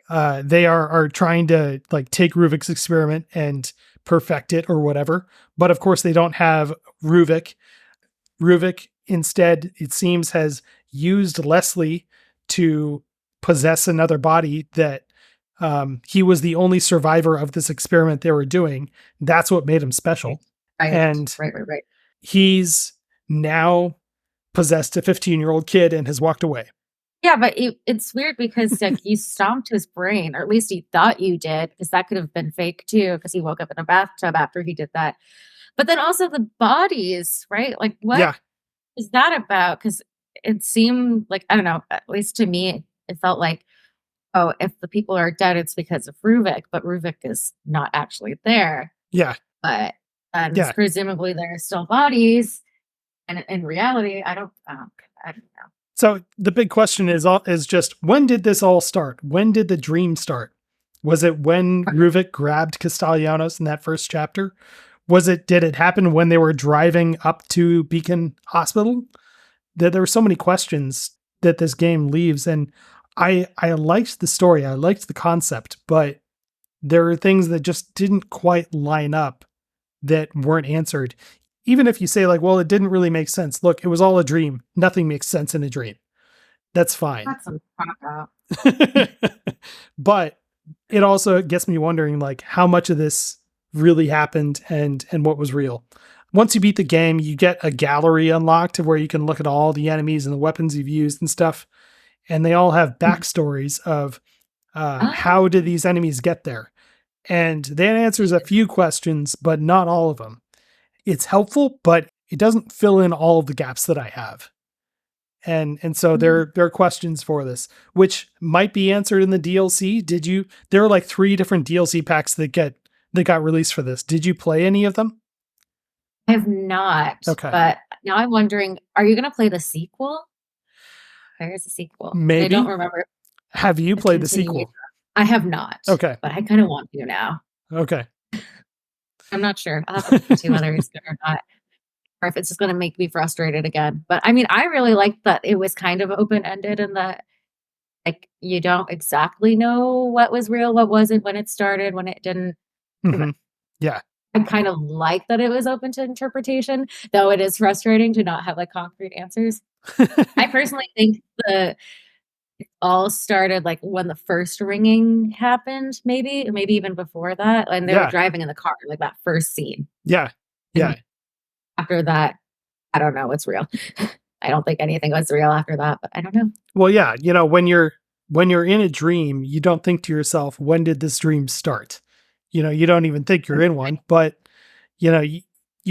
they are trying to like take Ruvik's experiment and perfect it or whatever. But of course they don't have Ruvik. Ruvik instead, it seems, has used Leslie to possess another body that he was the only survivor of this experiment they were doing. That's what made him special. Right. And Right. He's now possessed a 15-year-old kid and has walked away. Yeah, but it's weird because like you stomped his brain, or at least he thought you did, because that could have been fake too, because he woke up in a bathtub after he did that. But then also the bodies, right? Like what Yeah. is that about? Because it seemed like, I don't know, at least to me, it felt like, oh, if the people are dead, it's because of Ruvik, but Ruvik is not actually there. Yeah. But Yeah. presumably there are still bodies, and in reality, I don't know. So the big question is just, when did this all start? When did the dream start? Was it when Ruvik grabbed Castellanos in that first chapter? Did it happen when they were driving up to Beacon Hospital? There were so many questions that this game leaves, and I liked the story. I liked the concept, but there are things that just didn't quite line up that weren't answered. Even if you say like, well, it didn't really make sense. Look, it was all a dream. Nothing makes sense in a dream. That's fine. That's some crap out. But it also gets me wondering, like, how much of this really happened and what was real. Once you beat the game, you get a gallery unlocked where you can look at all the enemies and the weapons you've used and stuff. And they all have backstories of how did these enemies get there? And that answers a few questions, but not all of them. It's helpful, but it doesn't fill in all of the gaps that I have. And so there are questions for this, which might be answered in the DLC. There are like 3 different DLC packs that got released for this. Did you play any of them? I have not. Okay. But now I'm wondering, are you going to play the sequel? Where's the sequel? Maybe. I don't remember. Have you played the sequel? I have not. Okay. But I kind of want to now. Okay. I'm not sure. I'll have to see whether it's good or not, or if it's just going to make me frustrated again. But I mean, I really liked that it was kind of open-ended, and that like you don't exactly know what was real, what wasn't, when it started, when it didn't. Mm-hmm. Yeah. I kind of like that it was open to interpretation, though it is frustrating to not have like concrete answers. I personally think it all started like when the first ringing happened, maybe even before that, and they were driving in the car, like that first scene. Yeah. Yeah. And after that, I don't know what's real. I don't think anything was real after that, but I don't know. Well, yeah, when you're in a dream, you don't think to yourself, when did this dream start? You don't even think you're in one, but you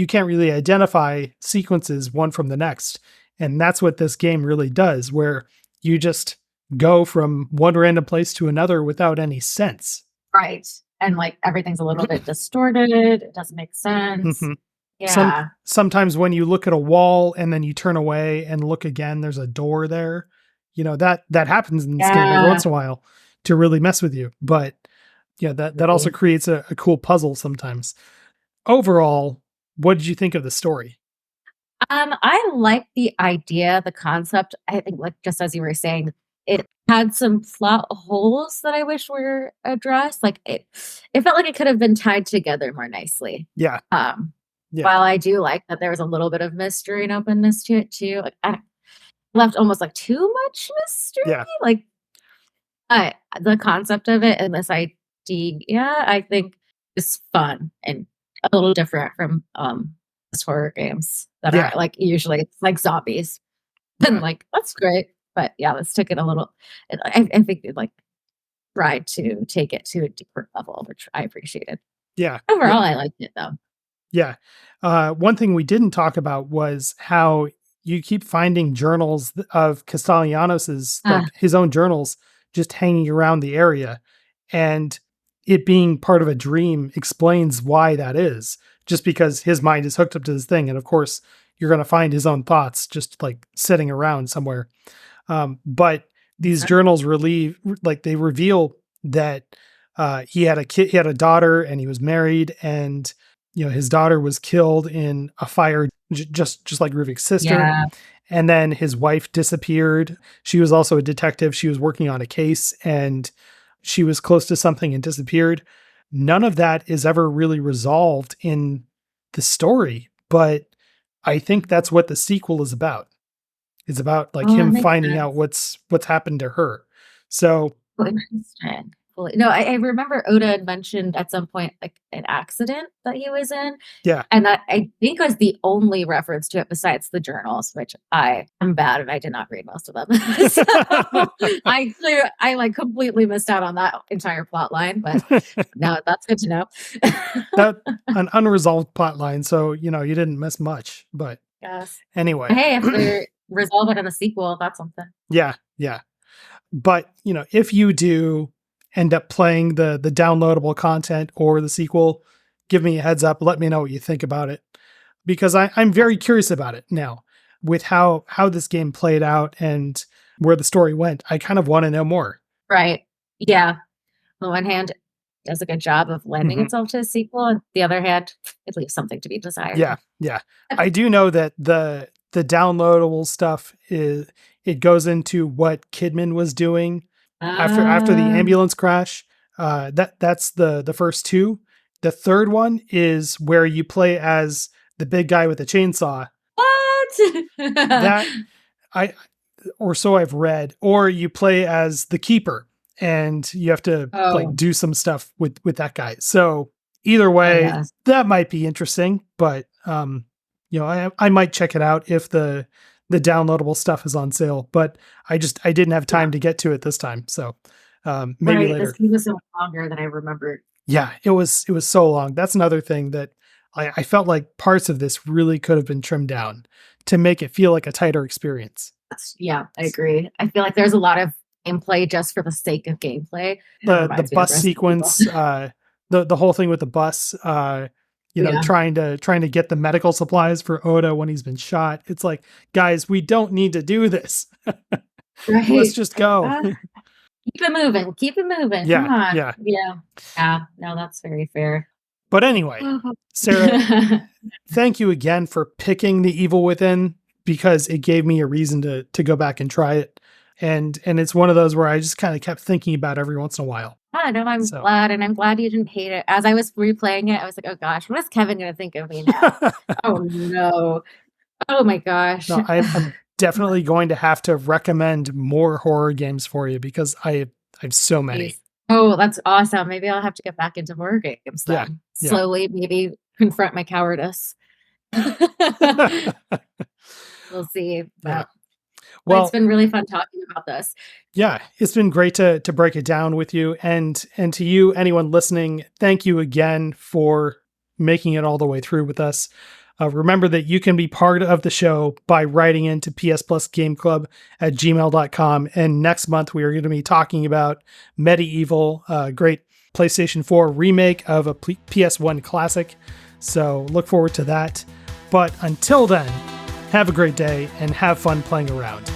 can't really identify sequences one from the next. And that's what this game really does, where you just go from one random place to another without any sense. Right. And like everything's a little bit distorted. It doesn't make sense. Mm-hmm. Yeah. Sometimes when you look at a wall and then you turn away and look again, there's a door there. That happens in this game every once in a while to really mess with you. But that also creates a cool puzzle sometimes. Overall, what did you think of the story? I like the idea, the concept. I think, like just as you were saying, it had some plot holes that I wish were addressed. Like it felt like it could have been tied together more nicely. Yeah. While I do like that there was a little bit of mystery and openness to it too. Like I left almost like too much mystery. Yeah. Like the concept of it and this idea, I think is fun and a little different from horror games that are like usually it's like zombies. And like that's great. But yeah, let's take it a little. I think it like tried to take it to a deeper level, which I appreciated. Yeah. Overall, I liked it though. Yeah. One thing we didn't talk about was how you keep finding journals of Castellanos's, like his own journals, just hanging around the area, and it being part of a dream explains why that is. Just because his mind is hooked up to this thing, and of course, you're going to find his own thoughts just like sitting around somewhere. But these journals they reveal that he had a kid, he had a daughter, and he was married, and his daughter was killed in a fire, just like Ruvik's sister. Yeah. And then his wife disappeared. She was also a detective. She was working on a case, and she was close to something and disappeared. None of that is ever really resolved in the story, but I think that's what the sequel is about. It's about like him finding out what's happened to her. So interesting. hopefully. No, I remember Oda had mentioned at some point like an accident that he was in. Yeah. And that I think was the only reference to it besides the journals, which I am bad and I did not read most of them. So I like completely missed out on that entire plot line, but no, that's good to know. That an unresolved plot line, so you didn't miss much. But yes. Anyway. Hey, if they resolve it in a sequel, that's something. Yeah. But if you do end up playing the downloadable content or the sequel, give me a heads up. Let me know what you think about it, because I'm very curious about it now with how this game played out and where the story went. I kind of want to know more. Right. Yeah. On the one hand, it does a good job of lending itself to a sequel. On the other hand, it leaves something to be desired. Yeah. I do know that the downloadable stuff it goes into what Kidman was doing after the ambulance crash. That's the first two. The third one is where you play as the big guy with the chainsaw. What? Or so I've read. Or you play as the keeper and you have to like do some stuff with that guy. So either way, that might be interesting, but I might check it out if the downloadable stuff is on sale, but I didn't have time to get to it this time. So maybe later. This game was so longer than I remembered. Yeah, it was so long. That's another thing that I felt like parts of this really could have been trimmed down to make it feel like a tighter experience. Yeah, I agree. I feel like there's a lot of gameplay just for the sake of gameplay. The bus sequence, the whole thing with the bus, trying to get the medical supplies for Oda when he's been shot. It's like, guys, we don't need to do this. Right. Let's just go. Keep it moving. Yeah, come on. Yeah. No, that's very fair. But anyway, Sarah, thank you again for picking The Evil Within, because it gave me a reason to go back and try it. And it's one of those where I just kind of kept thinking about every once in a while. No, I'm glad, and I'm glad you didn't hate it. As I was replaying it, I was like, oh gosh, what is Kevin going to think of me now? Oh no. Oh my gosh. No, I'm definitely going to have to recommend more horror games for you, because I have so many. Oh, that's awesome. Maybe I'll have to get back into horror games then. Yeah. Slowly, maybe confront my cowardice. We'll see. But well, it's been really fun talking about this. Yeah, it's been great to break it down with you. And to you, anyone listening, thank you again for making it all the way through with us. Remember that you can be part of the show by writing into psplusgameclub@gmail.com. And next month, we are going to be talking about Medieval, a great PlayStation 4 remake of a PS1 classic. So look forward to that. But until then, have a great day and have fun playing around.